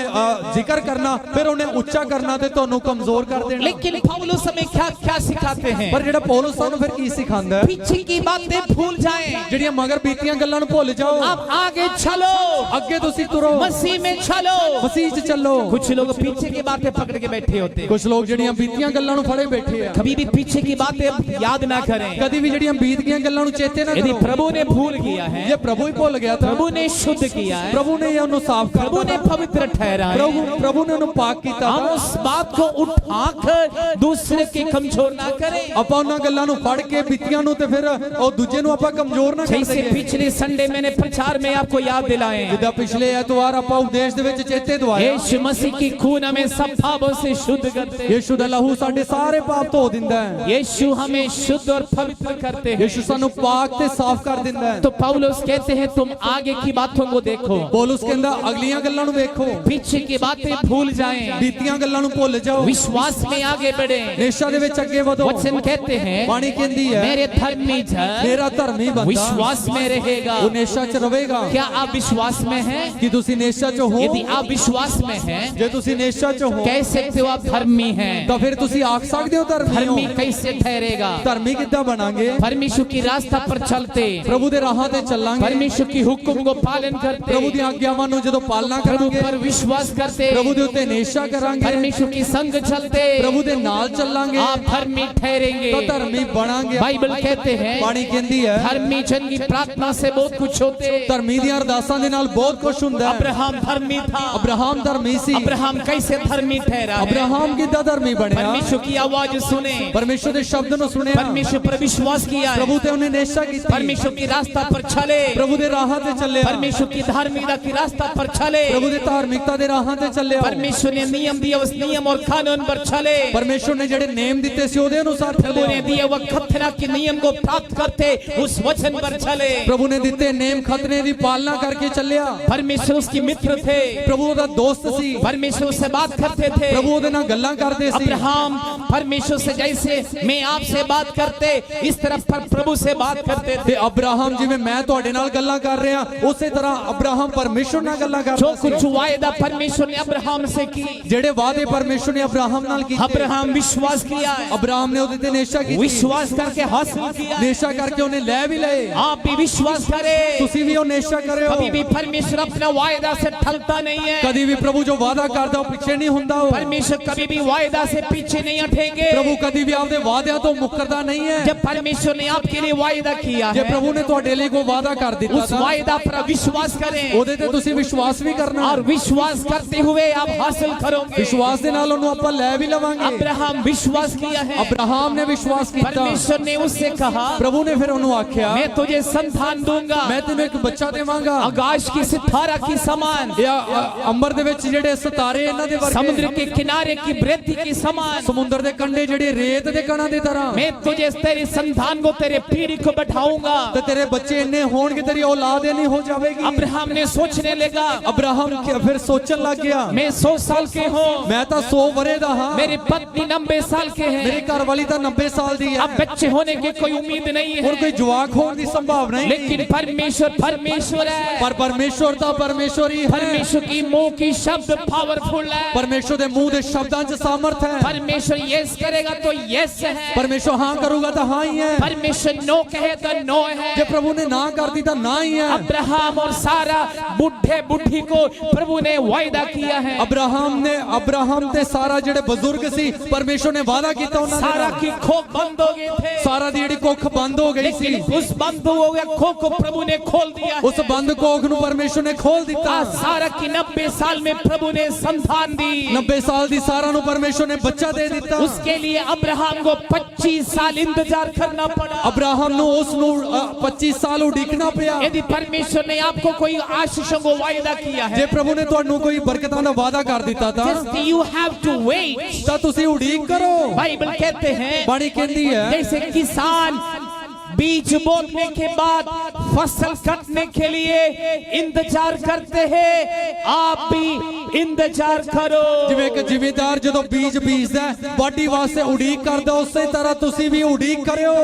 ਜ਼ਿਕਰ ਕਰਨਾ, ਫਿਰ ਉਹਨੇ ਉੱਚਾ ਕਰਨਾ ਤੇ ਤੁਹਾਨੂੰ ਕਮਜ਼ੋਰ ਕਰ ਦੇਣਾ। लेकिन पौलुस हमें क्या क्या सिखाते हैं? ਪਰ ਜਿਹੜਾ ਪੌਲੁਸ ਸਾਨੂੰ ਫਿਰ ਕੀ ਸਿਖਾਉਂਦਾ ਹੈ? पीछे की बातें भूल जाएं, ਜਿਹੜੀਆਂ ਮਗਰ ਬੀਤੀਆਂ ਗੱਲਾਂ ਨੂੰ ਭੁੱਲ ਜਾਓ, अब आगे चलो, ਅੱਗੇ ਤੁਸੀਂ ਤੁਰੋ, मसीह में चलो। ਮਸੀਹ 'ਚ ਚੱਲੋ। कुछ लोग पीछे की बातें पकड़ के बैठे होते हैं, ਕੁਝ ਲੋਕ ਜਿਹੜੀਆਂ ਬੀਤੀਆਂ ਗੱਲਾਂ ਨੂੰ ਫੜੇ ਬੈਠੇ ਆ, कभी भी पीछे की बातें याद ना करें। ਕਦੀ ਵੀ ਜਿਹੜੀਆਂ ਬੀਤ ਗਈਆਂ ਗੱਲਾਂ ਨੂੰ ਚੇਤੇ ਨਾ यदि ਕਰੋ। प्रभु ने भूल किया है, ਜੇ ਪ੍ਰਭੂ ਹੀ ਭੁੱਲ ਗਿਆ ਤਾਂ प्रभु ने शुद्ध किया है, ਪ੍ਰਭੂ ਨੇ ਉਹਨੂੰ ਸਾਫ਼ ਕਰ प्रभु ने पवित्र ठहराया है, ਪ੍ਰਭੂ ਨੇ ਉਹਨੂੰ ਪਾਕ ਕੀਤਾ हम ਵਾ। उस बात को उठाकर दूसरे के कमजोर ना करें। ਆਪਾਂ ਉਹਨਾਂ ਗੱਲਾਂ ਨੂੰ ਫੜ ਕੇ ਬੀਤੀਆਂ ਨੂੰ ਤੇ ਫਿਰ ਉਹ ਦੂਜੇ ਨੂੰ ਆਪਾਂ ਕਮਜ਼ੋਰ ਨਾ ਕਰ जैसे ਦਈਏ। पिछले संडे मैंने प्रचार में आपको याद दिलाए, ਜਿੱਦਾਂ ਪਿਛਲੇ ਐਤਵਾਰ ਆਪਾਂ ਉਪਦੇਸ਼ ਦੇ ਵਿੱਚ ਚੇਤੇ ਦਵਾਇਆ, यीशु मसीह की खून हमें सब पापों से शुद्ध करते हैं। ਯੀਸ਼ੂ ਦਾ ਲਹੂ ਸਾਡੇ ਸਾਰੇ ਪਾਪ ਧੋ ਦਿੰਦਾ ਹੈ। यीशु हमें शुद्ध और पवित्र करते हैं। ਯੀਸ਼ੂ ਸਾਨੂੰ ਪਾਕ ਤੇ ਸਾਫ਼ ਕਰ ਦਿੰਦਾ ਹੈ। तो पौलुस कहते हैं तुम आगे की बातों को देखो, ਪੌਲੁਸ ਕਹਿੰਦਾ ਅਗਲੀਆਂ ਗੱਲਾਂ ਨੂੰ ਵੇਖੋ, पीछे की बातें भूल जाएं, ਬੀਤੀਆਂ ਗੱਲਾਂ ਨੂੰ ਭੁੱਲ ਜਾਓ, विश्वास में आगे बढ़े। ਨੇਸ਼ਾ ਦੇ ਵਿੱਚ ਅੱਗੇ ਵਧੋ। वचन कहते हैं ਬਾਣੀ ਕਹਿੰਦੀ ਹੈ मेरे धर्मी जन ਮੇਰਾ ਧਰਮੀ ਬੰਦਾ विश्वास में रहेगा। ਉਹ ਨੇਸ਼ਾ 'ਚ ਰਹੇਗਾ। क्या आप विश्वास में हैं? ਕਿ ਤੁਸੀਂ ਨੇਸ਼ਾ 'ਚ ਹੋ? यदि आप विश्वास में हैं, ਜੇ ਤੁਸੀਂ ਨੇਸ਼ਾ 'ਚ ਹੋ कह सकते हो आप धर्मी हैं। ਤਾਂ ਫਿਰ ਤੁਸੀਂ ਆਖ ਸਕਦੇ ਹੋ ਧਰਮੀ ਹੋ। धर्मी कैसे ठहरेगा? ਧਰਮੀ किद्दां बनांगे? परमेश्वर की रास्ता पर चलते, प्रभु दे राहां ते चलांगे, परमेश्वर की हुक्म को पालन करते, प्रभु दी आज्ञावां नु जदों पालना प्रभु करांगे, पर विश्वास करते, प्रभु दे उत्ते नेशा करांगे, परमेश्वर की संग चलते, प्रभु दे नाल चलांगे, आप धर्मी ठहरेंगे। तो धर्मी बनांगे। बाइबल कहते हैं बाणी कहंदी है धर्मी जन की प्रार्थना से बहुत कुछ होते। धर्मी दी अरदासां दे नाल बहुत कुछ हुंदा है। अब्राहम धर्मी था। अब्राहम धर्मी सी। अब्राहम कैसे धर्मी ठहरा है? अब्राहम किद्दां धर्मी बनया? परमेश्वर की आवाज सुने, परमेश्वर दे शब्द नु सुने, परमेश्वर पर विश्वास किया है, प्रभु ते उन्हें नेशा की, परमेश्वर की रास्ता पर चले, प्रभु दे राहां ते चले, परमेश्वर की धार्मिकता की रास्ता पर चले, प्रभु दे धार्मिकता दे राहां ते चले, परमेश्वर ने नियम दिए उस नियम और कानून पर चले, परमेश्वर ने जेड़े नेम दिते सी ओदे अनुसार प्रभु ने चले, दिए वह खतना के नियम को प्राप्त करते उस वचन पर चले। प्रभु ने दिते नेम खतने दी पालना करके चलिया। परमेश्वर उसके मित्र थे, प्रभु दा दोस्त सी, परमेश्वर उससे बात करते थे। प्रभु ओदे नाल गल्लां करदे सी। अब्राहम परमेश्वर से जैसे मैं आपसे बात करते इस तरह पर प्रभु से बात करते ते थे। अब्राहम जिवें मैं तुहाडे नाल गल्लां कर रहा उसे तरह अब्राहम परमेश्वर नाल गल्लां जो करदा कुछ सी। वायदा परमेश्वर ने अब्राहम से की, जेड़े वादे परमेश्वर ने अब्राहम नाल कीते, अब्राहम विश्वास किया है, अब्राहम ने ओदे ते नेशा कीती, विश्वास करके हासिल किया है। नेशा करके उन्हें ले भी लए। आप भी विश्वास करें, तुसी भी ओ नेशा करियो। कभी भी परमेश्वर अपना वायदा से टलता नहीं है। कदी भी प्रभु जो वादा करदा ओ पीछे नहीं हुंदा। परमेश्वर कभी भी वायदा से पीछे नहीं हटेगा। झूठेंगे। प्रभु कभी भी आपके वादਿਆਂ ਤੋਂ मुकरदा नहीं है। जब परमेश्वर ने आपके लिए वायदा किया जे है, प्रभु ने ਤੁਹਾਡੇ ਲਈ ਕੋਈ वादा कर दिता उस था, वायदा पर विश्वास करें ਉਹਦੇ ਤੇ ਤੁਸੀਂ विश्वास भी करना और विश्वास करते हुए आप हासिल करोगे। विश्वास ਦੇ ਨਾਲ ਉਹਨੂੰ ਆਪਾਂ ਲੈ ਵੀ ਲਵਾਂਗੇ। अब्राहम विश्वास किया है, अब्राहम ने विश्वास किया। परमेश्वर ने उससे कहा प्रभु ने फिर ਉਹਨੂੰ आख्या मैं तुझे संतान दूंगा, मैं ਤੈਨੂੰ ਇੱਕ ਬੱਚਾ ਦੇਵਾਂਗਾ। आकाश की सितारा की समान, अंबर ਦੇ ਵਿੱਚ ਜਿਹੜੇ ਸਿਤਾਰੇ ਇਹਨਾਂ ਦੇ ਵਰਗੇ, समुद्र के किनारे की वृद्धि की समान, ਸਮੁੰਦਰ ਦੇ ਕੰਢੇ ਜਿਹੜੇ ਰੇਤ ਦੇ ਕਣਾਂ ਦੀ ਤਰ੍ਹਾਂ, मैं तुझे तेरे संतान को तेरे पीढ़ी को बैठाऊंगा। ਤੇ ਤੇਰੇ ਬੱਚੇ ਇੰਨੇ ਹੋਣਗੇ ਤੇਰੀ औलाद ਇੰਨੀ ਹੋ ਜਾਵੇਗੀ। अब्राहम ने सोचने लगा, अब्राहम फिर सोचन लग गया, मैं 100 साल के हूँ, मैं तो 100 वरे दा हां, मेरी पत्नी 90 साल के मेरी हैं, घर वाली तो 90 साल दी है, अब बच्चे होने की कोई उम्मीद नहीं और है, कोई जवाक होने की संभावना नहीं। लेकिन परमेश्वर परमेश्वर है, पर परमेश्वर तो परमेश्वर ही है। परमेश्वर की मुंह की शब्द पावरफुल है, परमेश्वर के मुंह के शब्दां च सामर्थ है। परमेश्वर यस करेगा तो यस है, परमेश्वर हाँ करूंगा तो हाँ ही है, परमेश्वर नो कहे तो नो है। जो प्रभु ने ना कर दी तो ना ही है। अब्राहम और सारा बुढ़े बुढ़ी को प्रभु ने वायदा किया है। अब्राहम ते सारा जेड़े बुजुर्ग सी परमेश्वर ने वादा किया उन्होंने, सारा की खोख बंद हो गए थे, सारा दी जेड़ी कोख बंद हो गई सी, लेकिन उस बंद हो गया खोख को प्रभु ने खोल दिया है। उस बंद कोख नु परमेश्वर ने खोल दिता। सारा की 90 साल में प्रभु ने संतान दी, 90 साल दी सारा नु परमेश्वर ने बच्चा दे दिता। उसके लिए अब्राहम को 25 साल इंतजार करना पड़ा। अब्राहम नु उस नु 25 साल उड़ीकना पिया। यदि परमेश्वर ने आपको कोई आशीषों को वायदा किया है, जे प्रभु ने तुहानू कोई बरकतां दा वादा कर दिता था, just you have to wait। तां तुसी उड़ीक करो। बाइबल कहते हैं, बाणी कहती है, जैसे किसान बीज बोने के बाद फसल कटने के लिए इंतजार करते हैं, आप भी इंतजार करो। जिवें एक जिमीदार जदों बीज बीजदा है, वाढी वास्ते उड़ीक करदा, उसे तरह तुसी भी उड़ीक करियो।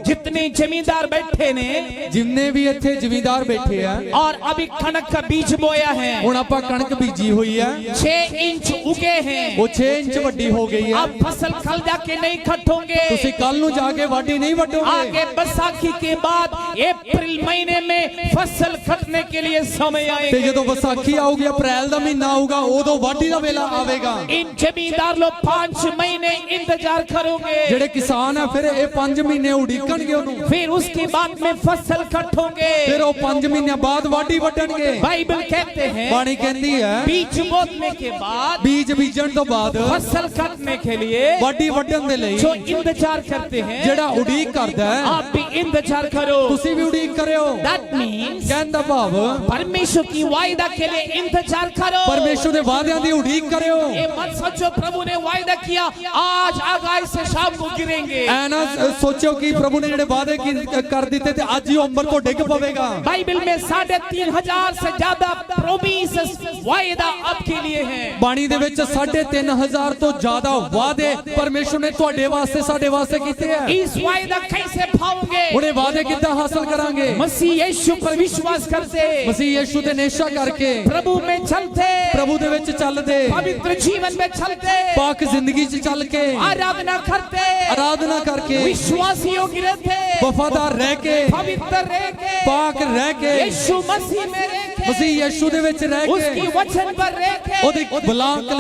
जितने जमींदार बैठे ने, जिन्ने भी इत्थे जमींदार बैठे हैं, और अभी कणक का बीज बोया है, हुण आपां कणक बीजी हुई है, 6 इंच उगे हैं, वो 6 इंच वड्डी हो गई है। अब फसल कल जाके नहीं कटोगे, तुसी कल नू जाके वाढी नहीं वड्डोगे। आगे बैसाखी के बाद अप्रैल महीने में फसल कटने के लिए समय ते आएगा। जदों बैसाखी आऊगी, अप्रैल दा महीना आऊगा, उदों वाढी दा वेला आवेगा। इन जमींदार लोग 5 महीने इंतजार करोगे, जेड़े किसान है फिर ये 5 महीने उड़ीकणगे उन्होंने, फिर उसके बाद में फसल कटोगे, फिर वो 5 महीने बाद वाढी वड्डणगे। बाइबल कहते हैं, बाणी कहती है, बीज बोने के बाद, बीज बीजण तो बाद फसल कटने के लिए वाढी वड्डण दे लई जो इंतजार करते हैं, जेड़ा उड़ीक करदा है, आप भी इंतजार करो। तुसी भी उड़ीक करियो। That means कहंदा भाव परमेश्वर की वायदा के लिए इंतजार करो। परमेश्वर दे वादियां दी उड़ीक करियो। ये मत सोचो प्रभु ने वायदा किया आज आगाज से शाम को गिरेंगे। ऐ ना सोचो कि प्रभु ने जेड़े वादे कर दिते थे आज ही अंबर तो डिग पवेगा। बाइबल में 3,500 से ज्यादा प्रोमिसेस वायदा आपके लिए हैं। बाणी दे विच 3,500 तो ज्यादा वादे परमेश्वर ने तुहाडे वास्ते साडे वास्ते कीते हैं। इस वायदा कैसे पाओगे? उन्हें वादे किद्दां हासिल करांगे? मसीह यीशु पर विश्वास करते, मसीह यीशु ते निशा करके, प्रभु में चलते, प्रभु दे विच चलदे, पवित्र जीवन में चलते, पाक जिंदगी च चल के, आराधना करते, आराधना करके, विश्वास योग्य रहते, वफादार रह के, पवित्र रह के, पाक रह के, यीशु मसीह में रह के, मसीह यीशु दे विच रह के, उसकी वचन पर रह के, ओदे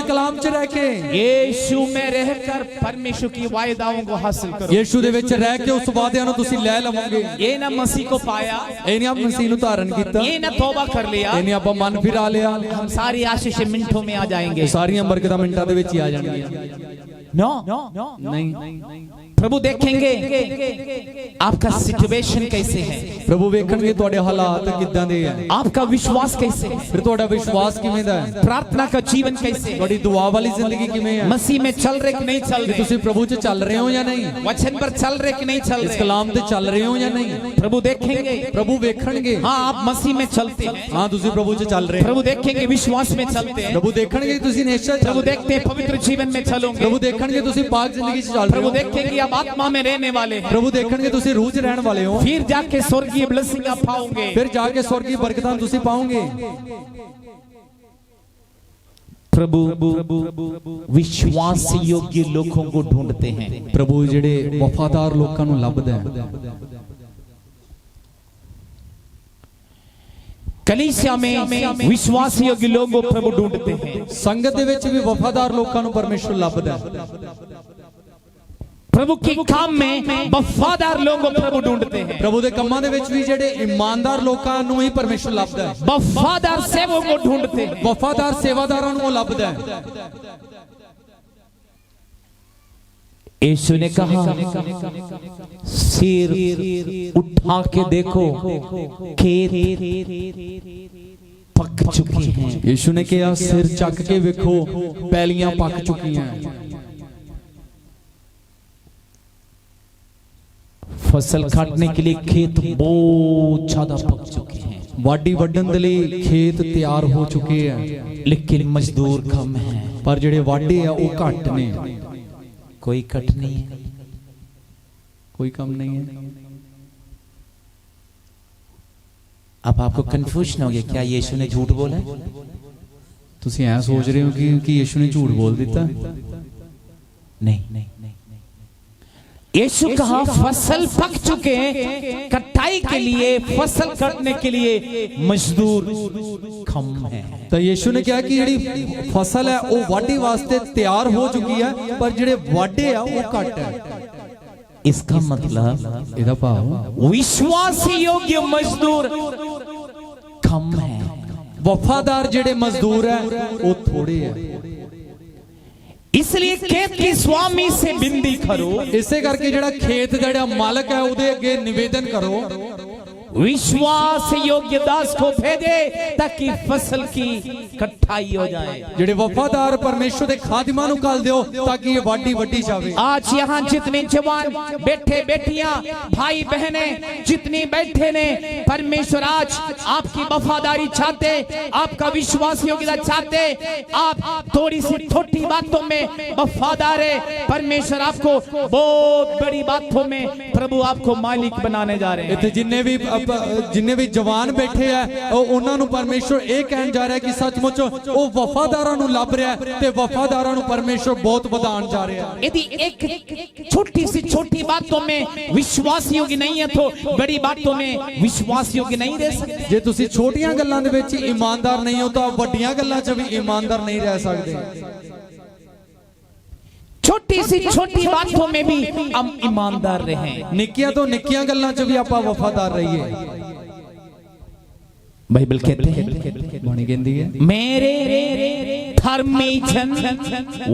कलाम च रह के, यीशु में रहकर परमेश्वर की वायदाओं को हासिल करो। यीशु दे विच रह के उस वादियां नु तुसी ले लवोगे। ये ना मसीह को पाया, ਇਹ ਨਹੀਂ ਆਪ ਮਸੀਹ ਨੂੰ ਧਾਰਨ ਕੀਤਾ, ये ना तौबा कर लिया, ਇਹ ਨਹੀਂ ਆਪਾਂ ਮਨ ਫਿਰਾ ਲਿਆ, हम सारी आशीष मिनटों में आ जाएंगे। ਸਾਰੀਆਂ ਬਰਕਤਾਂ ਮਿੰਟਾਂ ਦੇ ਵਿੱਚ ਹੀ ਆ ਜਾਣਗੀਆਂ। नो नहीं, प्रभु देखेंगे आपका सिचुएशन कैसे है, प्रभु ਵੇਖਣਗੇ ਤੁਹਾਡੇ ਹਾਲਾਤ ਕਿੱਦਾਂ ਦੇ ਆ, आपका विश्वास कैसे है, ਫਿਰ ਤੁਹਾਡਾ ਵਿਸ਼ਵਾਸ ਕਿਵੇਂ ਦਾ ਹੈ, प्रार्थना का जीवन कैसे है, ਤੁਹਾਡੀ ਦੁਆ ਵਾਲੀ ਜ਼ਿੰਦਗੀ ਕਿਵੇਂ ਹੈ, मसीह में चल रहे कि नहीं चल रहे, ਤੁਸੀਂ ਪ੍ਰਭੂ 'ਚ ਚੱਲ ਰਹੇ ਹੋ ਜਾਂ ਨਹੀਂ, वचन पर चल रहे कि नहीं चल ਇਸ रहे, ਕਲਾਮ ਤੇ ਚੱਲ ਰਹੇ ਹੋ ਜਾਂ ਨਹੀਂ। प्रभु देखेंगे, प्रभु ਵੇਖਣਗੇ, हाँ आप मसीह में चलते हैं, ਹਾਂ ਤੁਸੀਂ ਪ੍ਰਭੂ 'ਚ ਚੱਲ ਰਹੇ ਹੋ, प्रभु देखेंगे विश्वास में चलते हैं, प्रभु ਦੇਖਣਗੇ ਤੁਸੀਂ ਨਿਸ਼ਚੈ प्रभु देखते हैं पवित्र जीवन में चलोगे, प्रभु देखणगे ਤੁਸੀਂ पाक जिंदगी च चल रहे प्रभु हो, देखेंगे आप आत्मा में रहने वाले हैं, प्रभु देखणगे ਤੁਸੀਂ रूह च रहने वाले हो, फिर जाके स्वर्गीय ब्लेसिंग आप पाओगे, फिर जाके स्वर्गीय बरकतां ਤੁਸੀਂ पाओगे। प्रभु विश्वास योग्य लोगों को ढूंढते हैं, प्रभु ਜਿਹੜੇ ਵਫਾਦਾਰ ਲੋਕਾਂ ਨੂੰ ਲੱਭਦਾ ਹੈ। कलीसिया में विश्वास योग्य लोगों को प्रभु ढूंढते हैं, ਸੰਗਤ ਦੇ ਵਿੱਚ ਵੀ ਵਫਾਦਾਰ ਲੋਕਾਂ ਨੂੰ ਪਰਮੇਸ਼ਰ ਲੱਭਦਾ ਹੈ। प्रभु के काम में वफादार लोगों को प्रभु ढूंढते हैं। ਪ੍ਰਭੂ ਦੇ ਕੰਮਾਂ ਦੇ ਵਿੱਚ ਵੀ ਜਿਹੜੇ ਇਮਾਨਦਾਰ ਲੋਕਾਂ ਨੂੰ ਹੀ ਪਰਮੇਸ਼ਰ ਲੱਭਦਾ ਹੈ। वफादार सेवकों को ढूंढते हैं। ਵਫਾਦਾਰ ਸੇਵਾਦਾਰਾਂ ਨੂੰ ਉਹ ਲੱਭਦਾ ਹੈ। यीशु ने कहा सिर उठा के देखो खेत पक चुके हैं। ਯੀਸ਼ੂ ਨੇ ਕਿਹਾ ਸਿਰ ਚੱਕ ਕੇ ਵੇਖੋ ਪੈਲੀਆਂ ਪੱਕ ਚੁੱਕੀਆਂ। फसल काटने के लिए खेत बहुत ज्यादा पक चुके हैं। ਵਾਢੀ ਵੱਢਣ ਦੇ ਲਈ ਖੇਤ ਤਿਆਰ ਹੋ ਚੁੱਕੇ ਆ, लेकिन मजदूर कम है। ਪਰ ਜਿਹੜੇ ਵਾਢੇ ਆ ਉਹ ਘੱਟ ਨੇ। कोई कट नहीं है, ਕੋਈ ਕੰਮ ਨਹੀਂ ਹੈ। अब आपको कंफ्यूजन हो गया, क्या यीशु ने झूठ बोला? ਤੁਸੀਂ ਐ ਸੋਚ ਰਹੇ ਹੋ ਕਿ ਯੀਸ਼ੂ ਨੇ ਝੂਠ ਬੋਲ ਦਿੱਤਾ? नहीं, यीशु कहा फसल पक चुके हैं, कटाई के लिए फसल काटने के लिए मजदूर कम है। ਤਾਂ ਯੀਸ਼ੂ ਨੇ ਕਿਹਾ ਕਿ ਜਿਹੜੀ ਫਸਲ ਹੈ ਉਹ ਵਾਢੀ ਵਾਸਤੇ ਤਿਆਰ ਹੋ ਚੁੱਕੀ ਹੈ, ਪਰ ਜਿਹੜੇ ਵਾਢੇ ਆ ਉਹ ਘੱਟ ਹੈ। इसका मतलब ਇਹਦਾ ਭਾਵ विश्वास योग्य मजदूर कम है, ਵਫਾਦਾਰ ਜਿਹੜੇ ਮਜ਼ਦੂਰ ਹੈ ਉਹ ਥੋੜੇ ਹੈ। इसलिए खेत के स्वामी से विनती करो, ਇਸੇ ਕਰਕੇ ਜਿਹੜਾ ਖੇਤ ਦਾ ਜਿਹੜਾ ਮਾਲਕ ਹੈ ਉਹਦੇ ਅੱਗੇ ਨਿਵੇਦਨ ਕਰੋ विश्वास योग्य दास को भेजे ताकि फसल की कटाई हो जाए। ਜਿਹੜੇ ਵਫਾਦਾਰ ਪਰਮੇਸ਼ਰ ਦੇ ਖਾਦਮਾਂ ਨੂੰ ਕੱਲ ਦਿਓ ਤਾਂ ਕਿ ਇਹ ਵਾਢੀ ਵੱਢੀ ਜਾਵੇ। आज यहाँ जितने जवान बैठे बेटियां भाई बहने जितनी बैठे ने, परमेश्वर आज आपकी वफादारी चाहते, आपका विश्वास योग्यता चाहते। आप थोड़ी सी छोटी बातों में वफादार है, परमेश्वर आपको बहुत बड़ी बातों में प्रभु आपको मालिक बनाने जा रहे हैं। ਇੱਥੇ ਜਿੰਨੇ ਵੀ ਜਵਾਨ ਬੈਠੇ ਆ ਉਹਨਾਂ ਨੂੰ ਪਰਮੇਸ਼ਰ ਇਹ ਕਹਿਣ ਜਾ ਰਿਹਾ ਕਿ ਸੱਚਮੁੱਚ ਉਹ ਵਫਾਦਾਰਾਂ ਨੂੰ ਲੱਭ ਰਿਹਾ ਤੇ ਵਫਾਦਾਰਾਂ ਨੂੰ ਪਰਮੇਸ਼ਰ ਬਹੁਤ ਵਧਾਉਣ ਜਾ ਰਿਹਾ। यदि एक छोटी सी छोटी बातों में विश्वास योग्य नहीं है तो बड़ी बातों में विश्वास योग्य नहीं रह सकते। ਜੇ ਤੁਸੀਂ ਛੋਟੀਆਂ ਗੱਲਾਂ ਦੇ ਵਿੱਚ ਇਮਾਨਦਾਰ ਨਹੀਂ ਹੋ ਤਾਂ ਵੱਡੀਆਂ ਗੱਲਾਂ 'ਚ ਵੀ ਇਮਾਨਦਾਰ ਨਹੀਂ ਰਹਿ ਸਕਦੇ। छोटी सी छोटी बातों में भी हम ईमानदार रहें। ਨਿੱਕੀਆਂ ਤੋਂ ਨਿੱਕੀਆਂ ਗੱਲਾਂ 'ਚ ਵੀ ਆਪਾਂ ਵਫਾਦਾਰ ਰਹੀਏ। बाइबल कहते हैं, ਬਾਣੀ ਕਹਿੰਦੀ ਹੈ मेरे धर्मी जन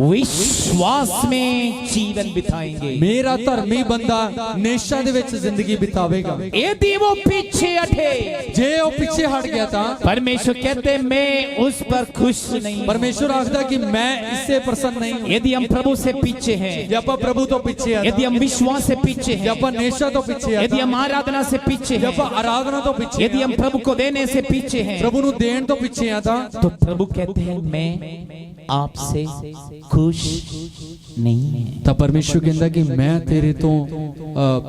विश्वास में जीवन बिताएंगे। ਮੇਰਾ ਧਰਮੀ ਬੰਦਾ ਨੇਸ਼ਾ ਦੇ ਵਿੱਚ ਜ਼ਿੰਦਗੀ ਬਿਤਾਵੇਗਾ। यदि वो पीछे हटे, ਜੇ ਉਹ ਪਿੱਛੇ ਹਟ ਗਿਆ ਤਾਂ परमेश्वर कहते मैं उस पर खुश नहीं। ਪਰਮੇਸ਼ਰ ਆਖਦਾ ਕਿ ਮੈਂ ਇਸੇ ਪ੍ਰਸੰਨ ਨਹੀਂ ਹਾਂ। यदि हम प्रभु से पीछे हैं, ਜੇ ਆਪਾਂ ਪ੍ਰਭੂ ਤੋਂ ਪਿੱਛੇ ਆ, यदि हम विश्वास से पीछे ਜੇ हैं, ਆਪਾਂ ਨੇਸ਼ਾ ਤੋਂ ਪਿੱਛੇ ਆ, यदि हम आराधना से पीछे ਜੇ हैं, ਆਪਾਂ ਆਰਾਧਨਾ ਤੋਂ ਪਿੱਛੇ यदि हम प्रभु को देने से पीछे हैं, ਪ੍ਰਭੂ ਨੂੰ ਦੇਣ ਤੋਂ ਪਿੱਛੇ ਆ ਤਾਂ तो प्रभु कहते हैं मैं आपसे खुश नहीं है। ਤਾਂ ਪਰਮੇਸ਼ਰ ਕਹਿੰਦਾ ਕਿ ਮੈਂ ਤੇਰੇ ਤੋਂ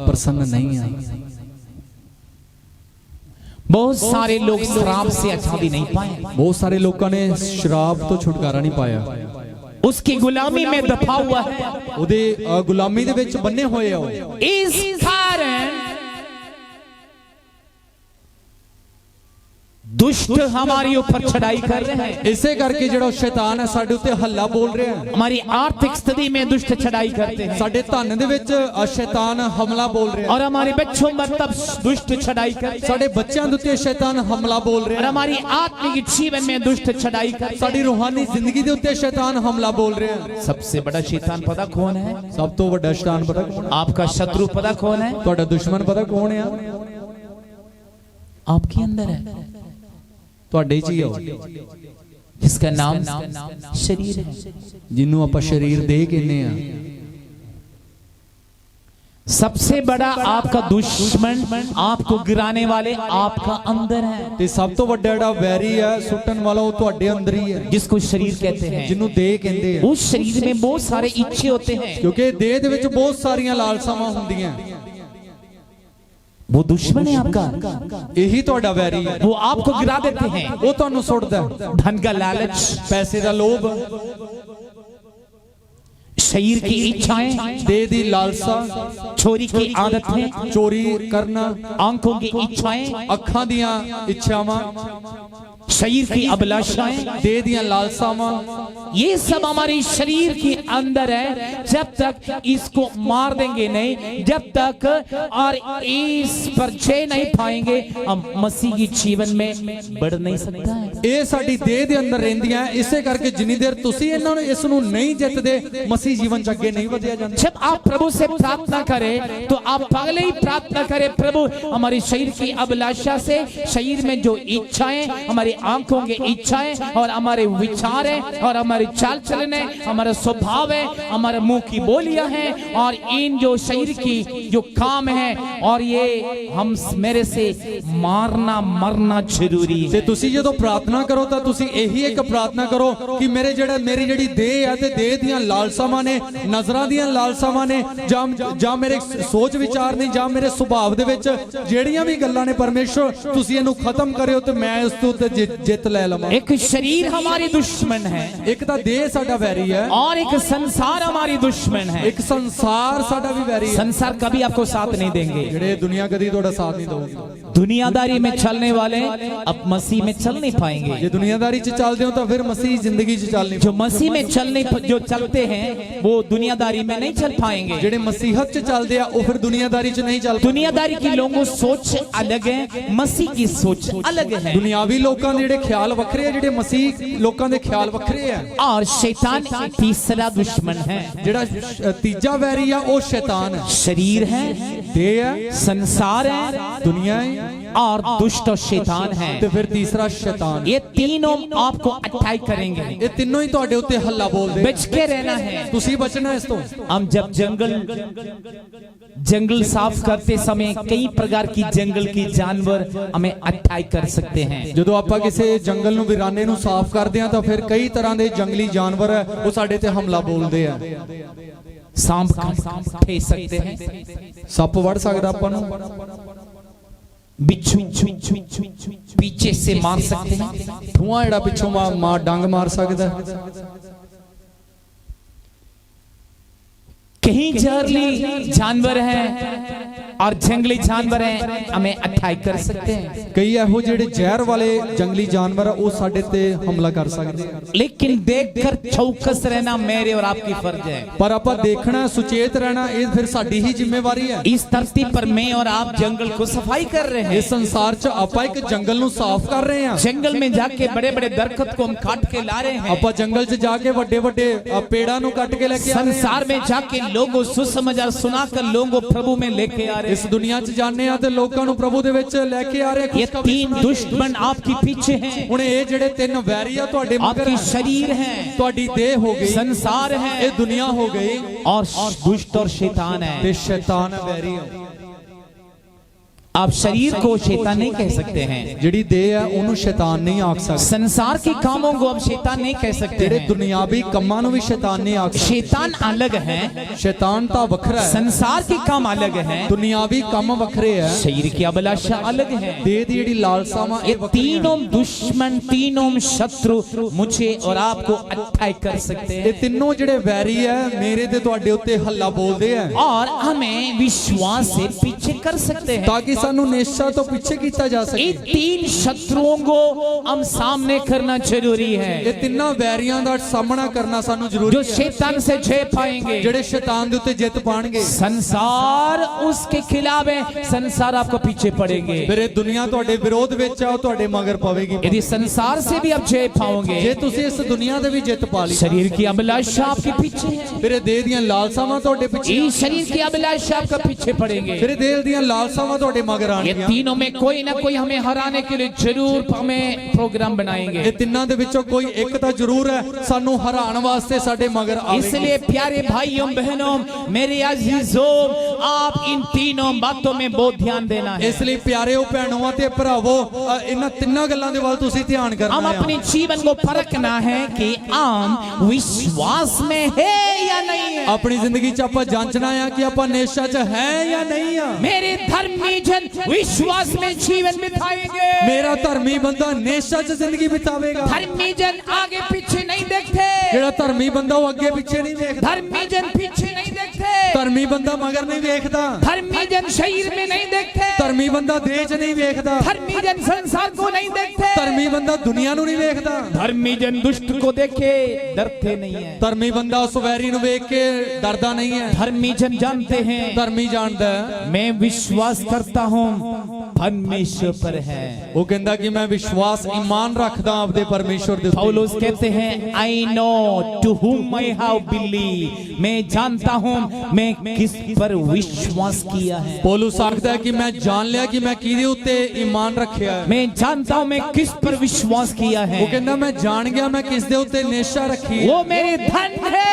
ਪ੍ਰਸੰਨ ਨਹੀਂ ਹਾਂ। बहुत सारे लोग शराब से आजादी नहीं पाए, ਬਹੁਤ ਸਾਰੇ ਲੋਕਾਂ ਨੇ ਸ਼ਰਾਬ ਤੋਂ ਛੁਟਕਾਰਾ ਨਹੀਂ ਪਾਇਆ, उसकी गुलामी में दफा हुआ है। ਉਹਦੇ ਗੁਲਾਮੀ ਦੇ ਵਿੱਚ ਬੰਨੇ ਹੋਏ ਆ ਉਹ। इस कारण दुष्ट हमारे ऊपर चढ़ाई कर रहे हैं। ਇਸੇ ਕਰਕੇ ਜਿਹੜਾ ਸ਼ੈਤਾਨ ਹੈ ਸਾਡੇ ਉੱਤੇ ਹੱਲਾ ਬੋਲ ਰਿਹਾ ਹੈ। हमारी आर्थिक स्थिति में दुष्ट चढ़ाई करते हैं, ਸਾਡੇ ਧਨ ਦੇ ਵਿੱਚ ਸ਼ੈਤਾਨ ਹਮਲਾ ਬੋਲ ਰਿਹਾ ਹੈ। और हमारे बच्चों पर तब दुष्ट चढ़ाई करते हैं, ਸਾਡੇ ਬੱਚਿਆਂ ਦੇ ਉੱਤੇ ਸ਼ੈਤਾਨ ਹਮਲਾ ਬੋਲ और ਰਿਹਾ ਹੈ। हमारी आत्मिक जीवन में दुष्ट चढ़ाई करते हैं। ਸਾਡੀ ਰੂਹਾਨੀ ਜ਼ਿੰਦਗੀ ਦੇ ਉੱਤੇ ਸ਼ੈਤਾਨ ਹਮਲਾ ਬੋਲ ਰਿਹਾ ਹੈ। सबसे बड़ा शैतान पता कौन है? ਸਭ ਤੋਂ ਵੱਡਾ ਸ਼ੈਤਾਨ ਪਤਾ ਕੌਣ ਹੈ? आपका शत्रु पता कौन है? ਤੁਹਾਡਾ ਦੁਸ਼ਮਣ ਪਤਾ ਕੌਣ ਆ? आपके अंदर है, ਤੁਹਾਡੇ 'ਚ ਹੀ ਆ ਉਹ, जिसका नाम शरीर है। ਜਿਹਨੂੰ ਆਪਾਂ ਸਰੀਰ ਦੇਹ ਕਹਿੰਦੇ ਆ। सबसे बड़ा आपका दुश्मन, आपको गिराने वाले आपका अंदर है, ਤੇ ਸਭ ਤੋਂ ਵੱਡਾ ਜਿਹੜਾ ਵੈਰੀ ਹੈ ਸੁੱਟਣ ਵਾਲਾ ਉਹ ਤੁਹਾਡੇ ਅੰਦਰ ਹੀ ਹੈ, जिसको शरीर कहते हैं। ਜਿਹਨੂੰ ਦੇਹ ਕਹਿੰਦੇ ਆ। उस शरीर में बहुत सारे इच्छे होते हैं, ਕਿਉਂਕਿ ਦੇਹ ਦੇ ਵਿੱਚ ਬਹੁਤ ਸਾਰੀਆਂ ਲਾਲਸਾਵਾਂ ਹੁੰਦੀਆਂ। वो दुश्मन है आपका, ਇਹੀ ਤੁਹਾਡਾ ਵੈਰੀ ਹੈ। वो आपको गिरा देते हैं। ਉਹ ਤੁਹਾਨੂੰ ਸੁੱਟਦਾ ਹੈ। धन का लालच, ਪੈਸੇ ਦਾ ਲੋਭ, शरीर की इच्छाएं, ਦੇਹ ਦੀ ਲਾਲਸਾ, चोरी की आदतें, ਚੋਰੀ ਕਰਨਾ, आंखों की इच्छाएं, ਅੱਖਾਂ ਦੀਆਂ ਇੱਛਾਵਾਂ, शरीर की अभिलाषाएं, देह दियां लालसावां, ये सब हमारे शरीर के अंदर है। जब तक इसको मार देंगे नहीं, जब तक और इस पर जय नहीं पाएंगे, हम मसीह की जीवन में बढ़ नहीं सकता है। ਇਹ ਸਾਡੀ ਦੇਹ ਦੇ ਅੰਦਰ ਰਹਿੰਦੀਆਂ। ਇਸੇ ਕਰਕੇ ਜਿੰਨੀ ਦੇਰ ਤੁਸੀਂ ਇਹਨਾਂ ਨੂੰ ਇਸ ਨੂੰ नहीं जितदे, मसीह जीवन च अगे नहीं ਵਧਿਆ ਜਾਂਦਾ। जब आप प्रभु से प्रार्थना करें तो आप पहले ही प्रार्थना करें, प्रभु हमारे शरीर की अभिलाषा से, शरीर में जो इच्छाएं, हमारी आंखों की इच्छाएं और हमारे विचार हैं और हमारे चाल चलन है, हमारा स्वभाव है, हमारे मुंह की बोलियां हैं और इन जो शरीर की जो काम है, और ये हम मेरे से मारना मरना जरूरी ਤੇ है। ਤੁਸੀਂ ਜਦੋਂ ਪ੍ਰਾਰਥਨਾ ਕਰੋ ਤਾਂ ਤੁਸੀਂ ਇਹੀ ਇੱਕ ਪ੍ਰਾਰਥਨਾ ਕਰੋ ਕਿ ਮੇਰੀ ਜਿਹੜੀ ਦੇਹ ਹੈ ਤੇ ਦੇਹ ਦੀਆਂ ਲਾਲਸਾਵਾਂ ਨੇ, ਨਜ਼ਰਾਂ ਦੀਆਂ ਲਾਲਸਾਵਾਂ ਨੇ, ਜਾਂ ਮੇਰੇ ਸੋਚ ਵਿਚਾਰ ਨੇ, ਜਾਂ ਮੇਰੇ ਸੁਭਾਅ ਦੇ ਵਿੱਚ ਜਿਹੜੀਆਂ ਵੀ ਗੱਲਾਂ ਨੇ, ਪਰਮੇਸ਼ਰ ਤੁਸੀਂ ਇਹਨੂੰ ਖਤਮ ਕਰਿਓ ਤੇ ਮੈਂ ਇਸ ਤੋਂ ਤੇ ਜਿੱਤ ਲੈ ਲਵਾਂ। एक शरीर हमारी दुश्मन है ਇੱਕ ਤਾਂ ਦੇਹ ਸਾਡਾ ਵੈਰੀ ਹੈ, और एक संसार हमारी दुश्मन है। ਇੱਕ ਸੰਸਾਰ ਸਾਡਾ ਵੀ ਵੈਰੀ ਹੈ। संसार कभी आपको साथ नहीं देंगे। ਜਿਹੜੇ ਦੁਨੀਆ ਕਦੀ ਤੁਹਾਡਾ ਸਾਥ ਨਹੀਂ ਦੇਊਗੀ। दुनियादारी में चलने वाले अब मसीह में चल नहीं पाएंगे। ਜੇ ਦੁਨੀਆਦਾਰੀ 'ਚ ਚੱਲਦੇ ਹੋ ਤਾਂ ਫਿਰ ਮਸੀਹ ਜ਼ਿੰਦਗੀ 'ਚ ਚੱਲ ਨਹੀਂ जो मसीह में जो चलते हैं वो दुनियादारी में नहीं चल पाएंगे। ਜਿਹੜੇ ਮਸੀਹਤ 'ਚ ਚੱਲਦੇ ਆ ਉਹ ਫਿਰ ਦੁਨੀਆਦਾਰੀ 'ਚ ਨਹੀਂ ਚੱਲ। दुनियादारी की लोगों सोच अलग है, मसीह की सोच अलग है। ਦੁਨਿਆਵੀ ਲੋਕਾਂ ਦੇ ਜਿਹੜੇ ਖਿਆਲ ਵੱਖਰੇ ਆ, ਜਿਹੜੇ ਮਸੀਹ ਲੋਕਾਂ ਦੇ ਖਿਆਲ ਵੱਖਰੇ ਆ। और शैतान एक तीसरा दुश्मन है। ਜਿਹੜਾ ਤੀਜਾ ਵੈਰੀ ਆ ਉਹ ਸ਼ੈਤਾਨ ਹੈ। शरीर है, ਦੇਹ ਹੈ, संसार है ਦੁਨੀਆ ਹੈ, और दुष्ट और शैतान है। ਤੇ ਫਿਰ ਤੀਸਰਾ ਸ਼ੈਤਾਨ। ये तीनों आपको अटैक करेंगे। ਇਹ ਤਿੰਨੋਂ ਹੀ ਤੁਹਾਡੇ ਉੱਤੇ ਹੱਲਾ ਬੋਲਦੇ। बच के रहना है। ਤੁਸੀਂ ਬਚਣਾ ਇਸ ਤੋਂ। हम जब जंगल साफ करते समय कई प्रकार की जंगल की जानवर हमें अटैक कर सकते हैं। ਜਦੋਂ ਆਪਾਂ ਕਿਸੇ ਜੰਗਲ ਨੂੰ ਵੀਰਾਨੇ ਨੂੰ ਸਾਫ਼ ਕਰਦੇ ਆ ਤਾਂ ਫਿਰ ਕਈ ਤਰ੍ਹਾਂ ਦੇ ਜੰਗਲੀ ਜਾਨਵਰ ਹੈ ਉਹ ਸਾਡੇ ਤੇ ਹਮਲਾ ਬੋਲਦੇ ਆ। सांप खा सकते हैं, ਸੱਪ ਵੜ ਸਕਦਾ ਆਪਾਂ ਨੂੰ, बिच्छू पीछे से मार सकते हैं, ਠੂਆ ਜਿਹੜਾ ਪਿੱਛੋਂ ਡੰਗ ਮਾਰ ਸਕਦਾ। कहीं जहरीली जानवर हैं और जंगली जानवर हैं हमें अटैक कर सकते हैं। ਕਈ ਇਹੋ ਜਿਹੜੇ ਜ਼ਹਿਰ ਵਾਲੇ ਜੰਗਲੀ ਜਾਨਵਰ ਆ ਉਹ ਸਾਡੇ ਤੇ ਹਮਲਾ ਕਰ ਸਕਦੇ ਆ। लेकिन देखकर चौकस रहना मेरे और आपकी फर्ज है। ਪਰ ਆਪਾਂ ਦੇਖਣਾ, ਸੁਚੇਤ ਰਹਿਣਾ, ਇਹ ਫਿਰ ਸਾਡੀ ਹੀ ਜ਼ਿੰਮੇਵਾਰੀ ਹੈ। इस धरती पर मैं और आप जंगल को सफाई कर रहे हैं। ਇਸ ਸੰਸਾਰ 'ਚ ਆਪਾਂ ਇੱਕ ਜੰਗਲ ਨੂੰ ਸਾਫ਼ ਕਰ ਰਹੇ ਹਾਂ। जंगल में जाके बड़े बड़े दरख्त को हम काट के ला रहे हैं। ਆਪਾਂ ਜੰਗਲ 'ਚ ਜਾ ਕੇ ਵੱਡੇ ਵੱਡੇ ਪੇੜਾਂ ਨੂੰ ਕੱਟ ਕੇ ਲੈ ਕੇ ਆ ਰਹੇ ਹਾਂ। संसार में जाके लोगों सुसमाचार सुनाकर लोगों को प्रभु में लेके आ रहे ਇਸ ਦੁਨੀਆ 'ਚ ਜਾਂਦੇ ਆ ਤੇ ਲੋਕਾਂ ਨੂੰ ਪ੍ਰਭੂ ਦੇ ਵਿੱਚ ਲੈ ਕੇ ਆ ਰਹੇ हैं। ये तीन दुश्मन आपके पीछे हैं। ਹੁਣ ਇਹ ਜਿਹੜੇ ਤਿੰਨ ਵੈਰੀ ਆ ਤੁਹਾਡੇ ਮਗਰ आपकी शरीर है, ਤੁਹਾਡੀ ਦੇਹ ਹੋ ਗਈ, संसार है ਇਹ ਦੁਨੀਆ ਹੋ ਗਈ, और दुष्ट और शैतान है। ਤੇ ਸ਼ੈਤਾਨ ਹੈ ਵੈਰੀ ਹੈ। आप शरीर को शैतान नहीं कह सकते हैं। ਜਿਹੜੀ ਦੇਹ ਹੈ ਉਹਨੂੰ ਸ਼ੈਤਾਨ ਨਹੀਂ ਆਖ ਸਕਦਾ। संसार के कामों को आप शैतान नहीं कह सकते ਜਿਹੜੇ हैं। ਦੁਨਿਆਵੀ ਕੰਮਾਂ ਨੂੰ ਵੀ ਸ਼ੈਤਾਨ ਨਹੀਂ ਆਖ ਸਕਦਾ। शैतान अलग है, ਸ਼ੈਤਾਨ ਤਾਂ ਵੱਖਰਾ ਹੈ, संसार के काम अलग है, ਦੁਨਿਆਵੀ ਕੰਮ ਵੱਖਰੇ ਹੈ, शरीर की अभिलाषा अलग है। ਦੇਹ ਦੀ ਜਿਹੜੀ ਲਾਲਸਾਵਾਂ ये ਇਹ ਵੱਖਰੀਆਂ तीनों ਹਨ। दुश्मन, तीनों शत्रु मुझे और आपको अटैक कर सकते ਇਹ हैं ਤਿੰਨੋਂ ਜਿਹੜੇ ਵੈਰੀ ਹੈ ਮੇਰੇ ਤੇ ਤੁਹਾਡੇ ਉੱਤੇ ਹੱਲਾ ਬੋਲਦੇ ਆ और हमें विश्वास से पीछे कर सकते हैं। ਤਾਂ ਕਿ ਸਾਨੂੰ ਨਿਸ਼ਚਾ ਤੋਂ ਪਿੱਛੇ ਕੀਤਾ ਜਾ इन ਸਕੇ। तीन शत्रुओं को हम सामने करना जरूरी ਇਹ है। ਤਿੰਨਾਂ ਵੈਰੀਆਂ ਦਾ ਸਾਹਮਣਾ ਕਰਨਾ ਸਾਨੂੰ ਜ਼ਰੂਰੀ जो ਹੈ, शैतान से जय पाएंगे। ਜਿਹੜੇ ਸ਼ੈਤਾਨ ਦੇ ਉੱਤੇ ਜਿੱਤ ਪਾਣਗੇ। संसार उसके खिलाफ है, संसार आपको पीछे पड़ेंगे। ਫਿਰ ਇਹ ਦੁਨੀਆ ਤੁਹਾਡੇ ਵਿਰੋਧ ਵਿੱਚ ਆ, ਉਹ ਤੁਹਾਡੇ ਮਗਰ ਪਵੇਗੀ। यदि संसार से भी आप जय पाओगे, ਜੇ ਤੁਸੀਂ ਇਸ ਦੁਨੀਆ ਦੇ ਵੀ ਜਿੱਤ ਪਾ ਲਈ, शरीर की अभिलाषा आपके पीछे है, ਫਿਰ ਇਹ ਦੇਹ ਦੀਆਂ ਲਾਲਸਾਵਾਂ ਤੁਹਾਡੇ ਪਿੱਛੇ, इस शरीर की अभिलाषा आपका पीछे पड़ेंगे। ਫਿਰ ਇਹ ਦੇਹ ਦੀਆਂ ਲਾਲਸਾਵਾਂ ਤੁਹਾਡੇ ਮਗਰ ये ਆਣਗੀਆਂ। तीनों में कोई ना कोई हमें हराने के लिए जरूर हमें प्रोग्राम बनाएंगे। ਇਹ ਤਿੰਨਾਂ ਦੇ ਵਿੱਚੋਂ ਕੋਈ ਇੱਕ ਤਾਂ ਜ਼ਰੂਰ ਹੈ ਸਾਨੂੰ ਹਰਾਉਣ ਵਾਸਤੇ ਸਾਡੇ ਮਗਰ ਆਵੇਗੀ। इसलिए प्यारे भाइयों बहनों, मेरे अजीजों, आप इन तीनों बातों में बहुत ध्यान देना है। ਇਸ ਲਈ ਪਿਆਰਿਓ ਭੈਣੋਂ ਤੇ ਭਰਾਵੋ ਇਹਨਾਂ ਤਿੰਨਾਂ ਗੱਲਾਂ ਦੇ ਵੱਲ ਤੁਸੀਂ ਧਿਆਨ हम ਕਰਨਾ ਹੈ। अपने जीवन को परखना है कि हम विश्वास में है या नहीं है। ਆਪਣੀ ਜ਼ਿੰਦਗੀ 'ਚ ਆਪਾਂ ਜਾਂਚਣਾ ਆ ਕਿ ਆਪਾਂ ਨਿਸ਼ਚਾ 'ਚ ਹੈ ਜਾਂ ਨਹੀਂ ਆ। मेरे धर्मी जन विश्वास में जीवन बिताएंगे। ਮੇਰਾ ਧਰਮੀ ਬੰਦਾ ਨਿਸ਼ਚਾ 'ਚ ਜ਼ਿੰਦਗੀ ਬਿਤਾਵੇਗਾ। धर्मी जन आगे पीछे नहीं देखते। ਜਿਹੜਾ ਧਰਮੀ ਬੰਦਾ ਉਹ ਅੱਗੇ ਪਿੱਛੇ ਨਹੀਂ ਦੇਖਦਾ। धर्मी जन पीछे नहीं देखते। ਧਰਮੀ ਬੰਦਾ ਮਗਰ ਨਹੀਂ ਵੇਖਦਾ, धर्मी जन शरीर में नहीं देखते, ਧਰਮੀ ਬੰਦਾ ਦੇਹ 'ਚ ਨਹੀਂ ਵੇਖਦਾ, धर्मी जन संसार को नहीं देखते, ਧਰਮੀ ਬੰਦਾ ਦੁਨੀਆ ਨੂੰ ਨਹੀਂ ਵੇਖਦਾ, धर्मी जन दुष्ट को देखे डरते नहीं है, ਧਰਮੀ ਬੰਦਾ ਉਸ ਵੈਰੀ ਨੂੰ ਵੇਖ ਕੇ ਡਰਦਾ ਨਹੀਂ ਹੈ, धर्मी जन जानते हैं ਧਰਮੀ ਜਾਣਦਾ ਹੈ। मैं विश्वास करता हूँ परमेश्वर पर है। ਉਹ ਕਹਿੰਦਾ ਕਿ ਮੈਂ ਵਿਸ਼ਵਾਸ ਈਮਾਨ ਰੱਖਦਾ ਆਪਦੇ ਪਰਮੇਸ਼ਵਰ ਦੇ ਉੱਤੇ। पौलुस कहते हैं I know to whom I have believed, मैं जानता हूँ मैं किस पर विश्वास किया है, ਪੌਲੁਸ ਆਖਦਾ ਹੈ ਕਿ ਮੈਂ ਜਾਣ ਲਿਆ ਕਿ ਮੈਂ ਕਿਹਦੇ ਉੱਤੇ ਈਮਾਨ ਰੱਖਿਆ ਹੈ। मैं जानता हूँ मैं किस पर विश्वास किया है, ਉਹ ਕਹਿੰਦਾ ਮੈਂ ਜਾਣ ਗਿਆ ਮੈਂ ਕਿਸ ਦੇ ਉੱਤੇ ਨਿਸ਼ਚਾ ਰੱਖੀ ਹੈ। वो मेरे धन है,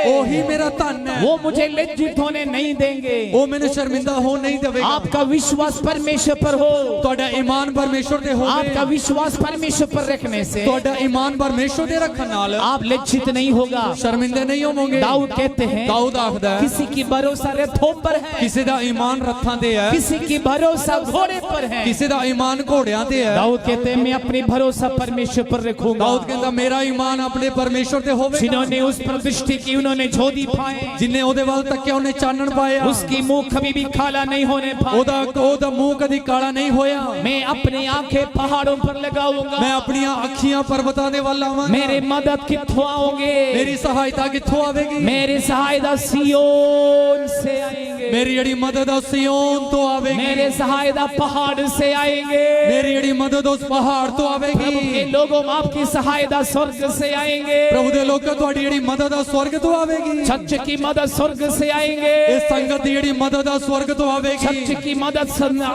ਉਹੀ ਮੇਰਾ ਧਨ ਹੈ, वो मुझे लज्जित होने नहीं देंगे। ਉਹ ਮੈਨੂੰ ਸ਼ਰਮਿੰਦਾ ਹੋਣ ਨਹੀਂ ਦੇਵੇਗਾ। आपका विश्वास परमेश्वर पर हो, ਤੁਹਾਡਾ ਈਮਾਨ ਪਰਮੇਸ਼ਵਰ ਤੇ ਹੋਵੇ, आपका विश्वास परमेश्वर पर रखने से ਤੁਹਾਡਾ ਈਮਾਨ ਪਰਮੇਸ਼ਵਰ ਤੇ ਰੱਖਣ ਨਾਲ आप लज्जित नहीं होगा। ਸ਼ਰਮਿੰਦੇ ਨਹੀਂ ਹੋਵੋਗੇ। दाऊद कहते हैं ਦਾਊਦ ਆਖਦਾ ਹੈ किसी की भरोसा रथों पर है, ਕਿਸੇ ਦਾ ਈਮਾਨ ਰੱਥਾਂ ਤੇ ਹੈ, किसी की भरोसा घोड़े पर है। ਕਿਸੇ ਦਾ ਈਮਾਨ ਘੋੜਿਆਂ ਤੇ ਹੈ। दाऊद कहते हैं मैं अपनी भरोसा परमेश्वर पर रखूंगा। दाऊद कहता मेरा ईमान अपने परमेश्वर ते होवेगा। जिन्होंने उस पर दृष्टि की उन्होंने ज्योति पाए, जिन्हें ओदे वाल तक्या उन्हें चानन पाया, उसकी मुंह कभी भी काला नहीं होने पाया। ओदा मुंह कभी काला नहीं होया। मैं अपनी आंखें पहाड़ों पर लगाऊंगा, मैं अपनी अखियां पर्वतां दे वल लावांगा। मेरे मदद कित्थों आओगे, मेरी सहायता कित्थों आवेगी, मेरी सहायता सिय्योन से आएंगे, मेरी जड़ी मदद उस सिय्योन तो आवेगी, मेरे सहायता पहाड़ से आएंगे, मेरी जड़ी मदद उस पहाड़ तो आवेगी। प्रभु के लोगों आपकी सहायता स्वर्ग से आएंगे, प्रभु दे लोगों तुहाडी जड़ी मदद आ स्वर्ग तो आवेगी। चर्च की मदद स्वर्ग से आएंगे, इस संगत दी जड़ी मदद आ स्वर्ग तो आवेगी। चर्च की मदद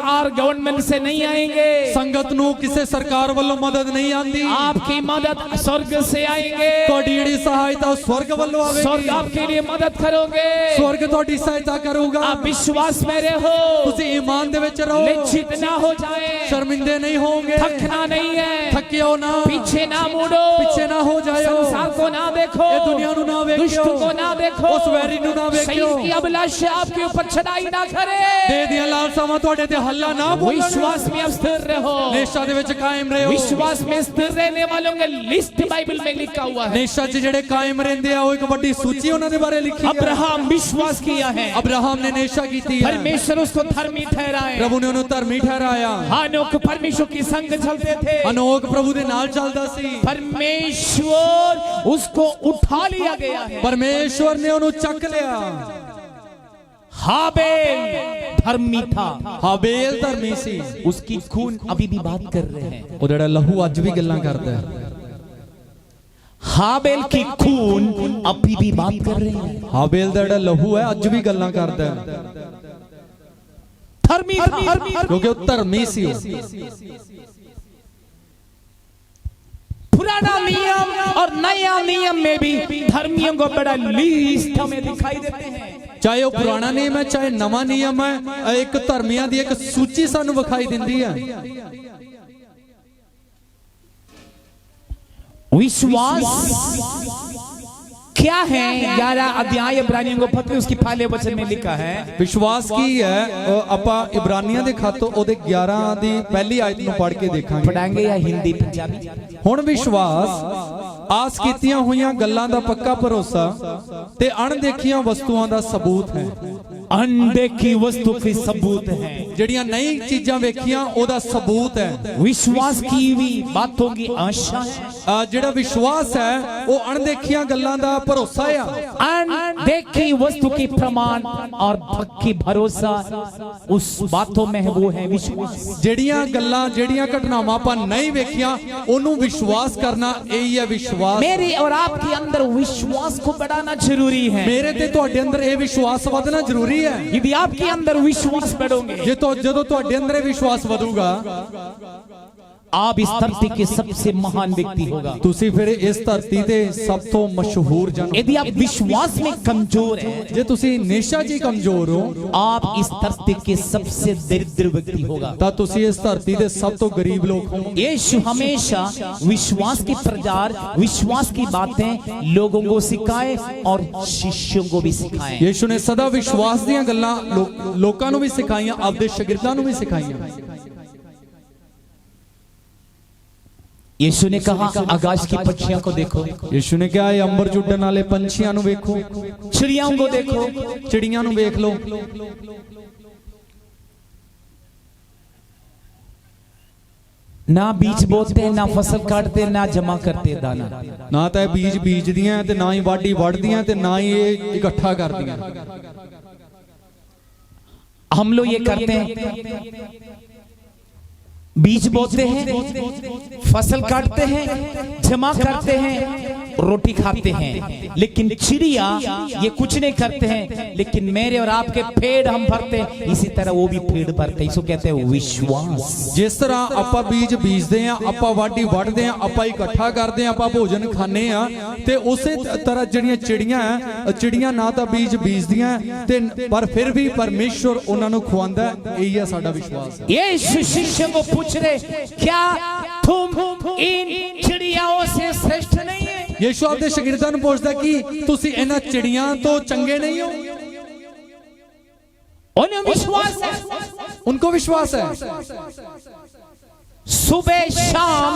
आर गवर्नमेंट से नहीं आएंगे, संगत नू किसे सरकार वालों मदद नहीं आंदी, आपकी मदद स्वर्ग से आएंगे। तुहाडी जड़ी सहायता स्वर्ग वालों आवेगी। स्वर्ग आपके लिए मदद करोगे, स्वर्ग तुहाडी सहायता करूगा। आप विश्वास में रहो, तुसी ईमान दे विच रहो, लज्जित ना हो जाए, शर्मिंदे नहीं होंगे, थकना नहीं है, थकियो ना, पीछे ना मुड़ो, पीछे ना हो जायो, संसार को ना देखो, ये दुनिया नु ना देखियो, दुष्ट को ना देखो, उस वैरी नु ना देखियो, शरीर की अभिलाषा आपके ऊपर चढ़ाई ना करे, दे दियां लालसावां तुहाडे ते हल्ला ना बोलन। विश्वास में अब स्थिर रहो, निष्ठा दे विच कायम रहो। विश्वास में स्थिर रहने वालों की लिस्ट बाइबल में लिखा हुआ है। निष्ठा च जेड़े कायम रहंदे आ, ओ एक बड़ी सूची उन्हां दे बारे लिखी है। अब्राहम विश्वास किया है, अब्राहम ने निष्ठा कीती है, परमेश्वर उसको धर्मी ठहराए। प्रभु ने उन्हें धर्मी ठहराया। हानोक परमेश्वर की संग चलते थे, अनोक प्रभु दे नाल चलदा सी, परमेश्वर उसको उठा लिया गया है। परमेश्वर ने उन्हें चक लिया। हाबेल धर्मी था, हाबेल धर्मी सी, उसकी खून अभी भी बात कर रहे हैं, ओ जेड़ा लहू अज भी गल्लां करदा है। हाबेल की खून अभी भी बात कर रहे हैं। हाबेल दा जेड़ा लहू है अज भी गल्लां करदा है, धर्मी था, क्योंकि वो धर्मी सी। पुराना नियम और नया नियम में भी धर्मियों को बड़ा लिस्ट हमें दिखाई देते हैं। चाहे वो पुराना नियम है चाहे नवा नियम है, एक धर्मियां दी एक सूची सानू विखाई दिंदी है। विश्वास क्या है? 11 अध्याय इब्रानियों को पत्र उसकी पहले वचन में लिखा है। विश्वास की है ਆਪਾਂ ਇਬਰਾਨੀਆਂ ਦੇ ਖੱਤ ਉਹਦੇ 11 ਦੀ ਪਹਿਲੀ ਆਇਤ ਨੂੰ ਪੜ੍ਹ ਕੇ ਦੇਖਾਂਗੇ। पढ़ाएंगे या हिंदी पंजाबी? ਹੁਣ ਵਿਸ਼ਵਾਸ ਆਸ ਕੀਤੀਆਂ ਹੋਈਆਂ ਗੱਲਾਂ ਦਾ ਪੱਕਾ ਭਰੋਸਾ ਤੇ ਅਣਦੇਖੀਆਂ ਵਸਤੂਆਂ ਦਾ ਸਬੂਤ ਹੈ। अनदेखी वस्तु की सबूत है, ਜਿਹੜੀਆਂ ਨਹੀਂ ਚੀਜ਼ਾਂ ਵੇਖੀਆਂ ਉਹਦਾ ਸਬੂਤ ਹੈ। विश्वास की हुई बातों की आशा है। ਜਿਹੜਾ ਵਿਸ਼ਵਾਸ ਹੈ ਉਹ ਅਣਦੇਖੀਆਂ ਗੱਲਾਂ ਦਾ ਭਰੋਸਾ ਆ। अनदेखी वस्तु की प्रमाण और पक्की भरोसा उस बातों में है, वो है विश्वास। ਜਿਹੜੀਆਂ ਗੱਲਾਂ ਜਿਹੜੀਆਂ ਘਟਨਾਵਾਂ ਆਪਾਂ ਨਹੀਂ ਵੇਖੀਆਂ ਉਹਨੂੰ ਵਿਸ਼ਵਾਸ ਕਰਨਾ ਇਹੀ ਹੈ ਵਿਸ਼ਵਾਸ। मेरे और आपके अंदर विश्वास को बढ़ाना जरूरी है। ਮੇਰੇ ਤੇ ਤੁਹਾਡੇ ਅੰਦਰ ਇਹ ਵਿਸ਼ਵਾਸ ਵਧਣਾ ਜ਼ਰੂਰੀ ਹੈ। यदि आपके अंदर विश्वास बढ़ोगे, ਜਦੋਂ ਤੁਹਾਡੇ ਅੰਦਰ ਇਹ ਵਿਸ਼ਵਾਸ ਵਧੂਗਾ आप इस धरती के सबसे महान व्यक्ति होगा। ਤੁਸੀਂ ਫਿਰ ਇਸ ਧਰਤੀ ਤੇ ਸਭ ਤੋਂ ਮਸ਼ਹੂਰ ਜਨ। यदि आप विश्वास में कमजोर हैं, ਜੇ ਤੁਸੀਂ ਨਿਸ਼ਚਾ ਜੀ ਕਮਜ਼ੋਰ ਹੋ आप इस धरती के सबसे दरिद्र व्यक्ति होगा। ਤਾਂ ਤੁਸੀਂ ਇਸ ਧਰਤੀ ਦੇ ਸਭ ਤੋਂ ਗਰੀਬ ਲੋਕ ਹੋਵੋਗੇ। यीशु हमेशा विश्वास की प्रचार, विश्वास की बातें लोगों को सिखाए और शिष्यों को भी सिखाए। ਯीशु ਨੇ ਸਦਾ ਵਿਸ਼ਵਾਸ ਦੀਆਂ ਗੱਲਾਂ ਲੋਕਾਂ ਨੂੰ ਵੀ ਸਿਖਾਈਆਂ, ਆਪਦੇ ਸ਼ਾਗਿਰਦਾਂ ਨੂੰ ਵੀ ਸਿਖਾਈਆਂ। यीशु ने कहा आकाश की पक्षियों को देखो। यीशु ने कहा अंबर च उड़न वाले पंछियां नु देखो, चिड़ियों को देखो, चिड़ियां नु देख लो। ना बीज बोते, ना फसल काटते, ना जमा करते दाना। ना तो बीज बीजदियां ते ना ही वाढी वढ़दियां ते ना ही ये इकट्ठा करदियां। हम लोग ये करते हैं, बीज बोते हैं, फसल काटते हैं, जमा करते हैं, रोटी खाते हैं। लेकिन चिड़िया ये कुछ नहीं करते हैं, लेकिन मेरे और आपके पेड़ हम भरते हैं, इसी तरह वो भी पेड़ भरते हैं। इसको कहते हैं विश्वास। जिस तरह आपां बीज बीजदे हैं, आपां वाढी वढ़दे हैं, आपां इकट्ठा करदे हैं, आपां भोजन खाने आ, ते उसे तरह ਜਿਹੜੀਆਂ चिड़ियां है, चिड़ियां ना तो बीज बीजदियां ते पर फिर भी परमेश्वर उन्हां नूं खवांदा है। यही है साडा विश्वास। यीशु शिष्य को पूछ रहे, क्या तुम इन चिड़ियाओं से श्रेष्ठ नहीं है? यीशु आपदे शागिर्दां नूं पुछदा कि तुसीं इन्हां चिड़ियां तो चंगे नहीं हो? उन्हें विश्वास है, उनको विश्वास है सुबह शाम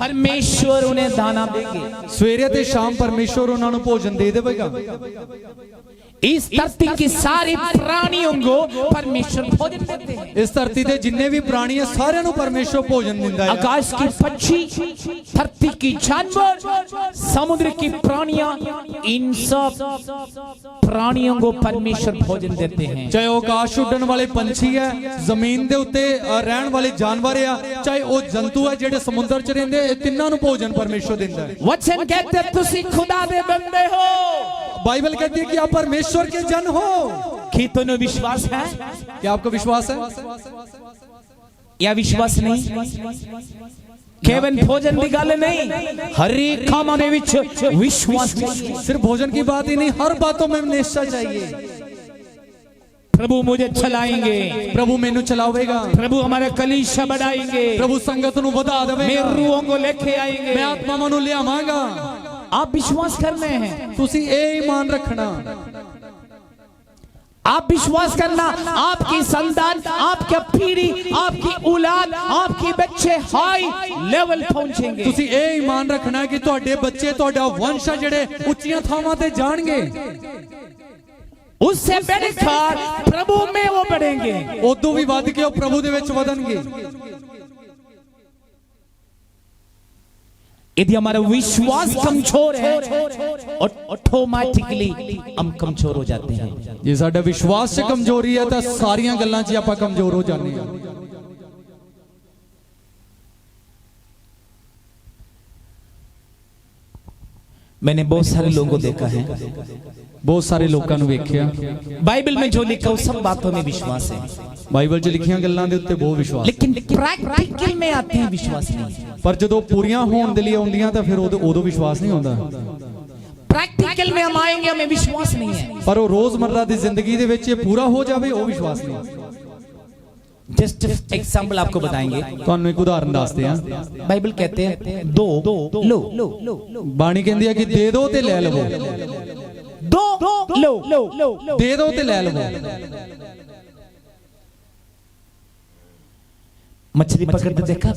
परमेश्वर उन्हें दाना देंगे। सवेरे ते शाम परमेश्वर उन्हां नूं भोजन दे देगा। इस धरती की सारी प्राणियों को परमेश्वर भोजन देते हैं। इस धरती के जिन्ने भी प्राणी है सारे नूं परमेश्वर भोजन दिंदा है। आकाश की पक्षी, धरती की जानवर, समुद्र की प्राणियां, इन सब प्राणियों को परमेश्वर भोजन देते हैं। चाहे वो आकाश उड़न वाले पंछी है, जमीन दे उत्ते रहन वाले जानवर है, चाहे वो जंतु है जेडे समुद्र च रहिंदे, तिन्हां नूं भोजन परमेश्वर दिंदा है। वचन कहते हैं तुसी खुदा दे बंदे हो। बाइबल कहती है कि आप परमेश्वर के जन हो। कि तुम्हें विश्वास है? क्या आपको विश्वास है या विश्वास नहीं? केवल भोजन की गल नहीं, हर एक कामां दे विच विश्वास चाहिए। सिर्फ भोजन की बात ही नहीं, हर बातों में निश्चय चाहिए। प्रभु मुझे चलाएंगे, प्रभु मेनू चलावेगा, प्रभु हमारे कलीसिया बढ़ाएंगे, प्रभु संगत नूं वधा देवेगा, मेरे रूहों को लेके आएंगे, मैं आत्मावां नूं लियावांगा। आप विश्वास करने हैं, तुसी ए ईमान रखना। आप विश्वास करना, आपकी संतान, आपकी पीढ़ी, आपकी औलाद, आपके बच्चे हाई लेवल पहुंचेंगे। तुसी ए ईमान रखना कि तुहाडे बच्चे, तुहाडा वंश जेड़े उच्चियां थावां ते जाणगे, उससे बढ़कर प्रभु में वो बढ़ेंगे, उदों भी वध के वो प्रभु दे विच वधणगे। यदि हमारा विश्वास कमजोर है, ऑटोमेटिकली हम कमजोर हो जाते हैं। जे साडा विश्वास च कमजोरी है तो सारियां गल्लां च आपां कमजोर हो जाने हैं। मैंने बहुत सारे लोगों को देखा है, बहुत सारे लोगों नूं वेखिया, बाइबल में जो लिखा उस सब बातों में विश्वास है। बाइबल च लिखियां गल्लां दे उत्ते बहुत विश्वास, लेकिन प्रैक्टिकल में आते हैं विश्वास नहीं। पर जदों पूरियां होण दे लिए आउंदियां तां फिर उदों विश्वास नहीं होंदा। प्रैक्टिकल में हम आएंगे, हमें विश्वास नहीं है। पर वो रोजमर्रा दी जिंदगी दे विच पूरा हो जावे, वो विश्वास नहीं। जस्ट एग्जांपल आपको बताएंगे, तुहानू एक उदाहरण दसदे हां। बाइबल कहते हैं दो लो, बाणी कहंदी है कि दे दो ते ले लवो, दो लो, दे दो ते ले लवो। मछली पकड़ते देखा,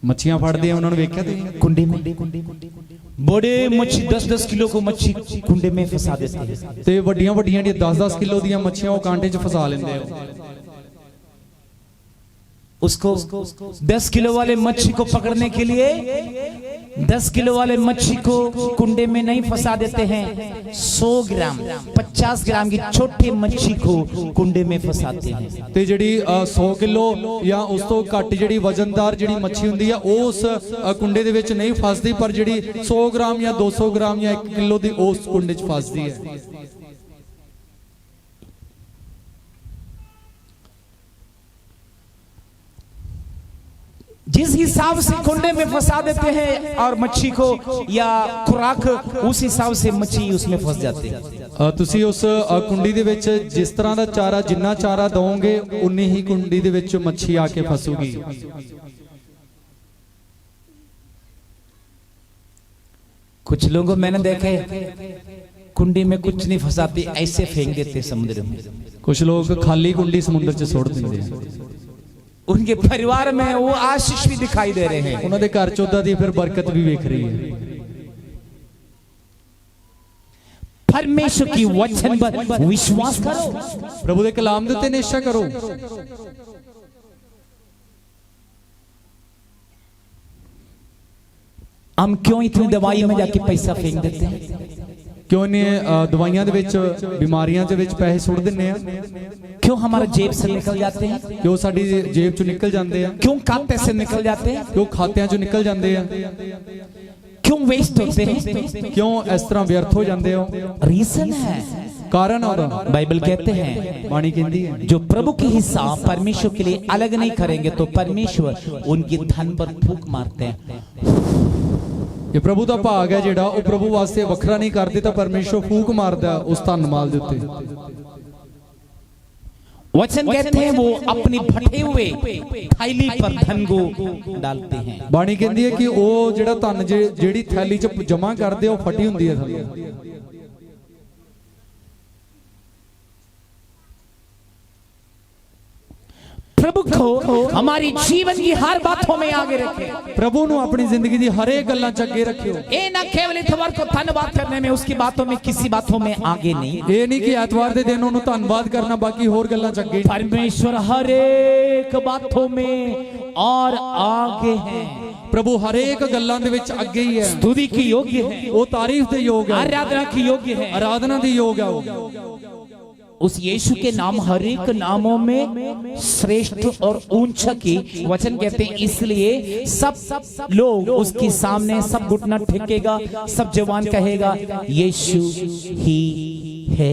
मच्छियां फड़दे हैं, उन्होंने वेख्या ते कुंडे में बड़े मच्छी 10-10 किलो को मच्छी कुंडे में फंसा देते हैं, ते वड्डियां वड्डियां 10-10 किलो दी मच्छियां वो कांटे च फंसा लेंदे हैं। उसको 10 किलो वाले मच्छी को पकड़ने के लिए 10 किलो वाले मच्छी को कुंडे में नहीं फंसा देते हैं, 100 ग्राम 50 ग्राम की छोटी मच्छी को कुंडे में फंसाते हैं। ते जिहड़ी 100 किलो या उस तो घट जिहड़ी वजनदार जिहड़ी मच्छी हुंदी है उस कुंडे दे विच नहीं फसदी, पर जिहड़ी 100 ग्राम या 200 ग्राम या 1 किलो दी उस कुंडे च फसदी है। जिस हिसाब से कुंडे में फंसा देते हैं और मच्छी को या खुराक, उस हिसाब से मच्छी उसमें फंस जाती है। तुसी उस कुंडी दे विच जिस तरह दा चारा, जिन्ना चारा दोगे उन्नी ही कुंडी दे विच मच्छी आके फसूगी। कुछ लोगों मैंने देखे कुंडी में कुछ नहीं फंसाते, ऐसे फेंक देते समुद्र में। कुछ लोग खाली कुंडी समुद्र च सुट देंगे। उनके परिवार में वो आशीष भी दिखाई दे रहे हैं। ਉਹਨਾਂ ਦੇ ਘਰ 'ਚ ਉਦਾਂ ਦੀ ਫਿਰ ਬਰਕਤ ਵੀ ਵੇਖ ਰਹੀ ਹੈ। परमेश्वर की वचन पर विश्वास करो, ਪ੍ਰਭੂ ਦੇ ਕਲਾਮ ਦੇ ਉੱਤੇ ਨਿਸ਼ਚਾ ਕਰੋ। हम क्यों इतनी दवाई में जाके पैसा फेंक देते हैं? ਕਿਉਂ ਨੇ ਦਵਾਈਆਂ ਦੇ ਵਿੱਚ ਬਿਮਾਰੀਆਂ ਦੇ ਵਿੱਚ ਪੈਸੇ ਸੁੱਟ ਦਿੰਨੇ ਆ? क्यों हमारे जेब से निकल जाते हैं? ਕਿਉਂ ਸਾਡੀ ਜੇਬ 'ਚੋਂ ਨਿਕਲ ਜਾਂਦੇ ਆ? क्यों खाते से निकल जाते हैं? ਕਿਉਂ ਖਾਤਿਆਂ 'ਚੋਂ ਨਿਕਲ ਜਾਂਦੇ ਆ? क्यों वेस्ट होते हैं? ਕਿਉਂ ਇਸ ਤਰ੍ਹਾਂ ਵਿਅਰਥ ਹੋ ਜਾਂਦੇ ਹੋ? रीजन है, ਕਾਰਨ ਉਹਦਾ बाइबल कहते हैं ਬਾਣੀ ਕਹਿੰਦੀ ਹੈ जो प्रभु की हिसाब परमेश्वर के लिए अलग नहीं करेंगे तो परमेश्वर उनकी धन पर फूंक मारते हैं। ਜੇ ਪ੍ਰਭੂ ਦਾ ਭਾਗ ਹੈ ਜਿਹੜਾ ਉਹ ਪ੍ਰਭੂ ਵਾਸਤੇ ਵੱਖਰਾ ਨਹੀਂ ਕਰਦੇ ਤਾਂ ਪਰਮੇਸ਼ਰ ਫੂਕ ਮਾਰਦਾ ਉਸ ਧਨ ਮਾਲ ਦੇ ਉੱਤੇ। वचन कहते हैं वो अपनी फटे हुए थैली पर धन को डालते हैं। ਬਾਣੀ ਕਹਿੰਦੀ ਹੈ ਕਿ ਉਹ ਜਿਹੜਾ ਧਨ ਜਿਹੜੀ ਥੈਲੀ 'ਚ ਜਮਾ ਕਰਦੇ ਉਹ ਫਟੀ ਹੁੰਦੀ ਹੈ ਥੱਲੇ। प्रभु को हमारी जीवन की हर बातों में आगे रखे। ਪ੍ਰਭੂ ਨੂੰ ਆਪਣੀ ਜ਼ਿੰਦਗੀ ਦੀ ਹਰੇਕ ਗੱਲਾਂ 'ਚ ਅੱਗੇ ਰੱਖਿਓ। ये ना केवल इतवार को धन्यवाद करने में, उसकी बातों में किसी बातों में आगे नहीं। ਇਹ ਨਹੀਂ ਕਿ ਐਤਵਾਰ ਦੇ ਦਿਨ ਉਹਨੂੰ ਧੰਨਵਾਦ ਕਰਨਾ ਬਾਕੀ ਹੋਰ ਗੱਲਾਂ 'ਚ ਅੱਗੇ। परमेश्वर हर एक बातों में और आगे है। ਪ੍ਰਭੂ ਹਰੇਕ ਗੱਲਾਂ ਦੇ ਵਿੱਚ ਅੱਗੇ ਹੀ ਹੈ। स्तुति की योग्य है, ਉਹ ਤਾਰੀਫ ਦੇ ਯੋਗ ਹੈ, आराधना की योग्य है। ਆਰਾਧਨਾ ਦੀ ਯੋਗ ਹੈ ਉਹ। उस यीशु के नाम हर एक नामों में श्रेष्ठ और ऊंचा की वचन कहते हैं, इसलिए सब लोग उसके सामने सब घुटना टेकेगा, सब जवान कहेगा यीशु ही है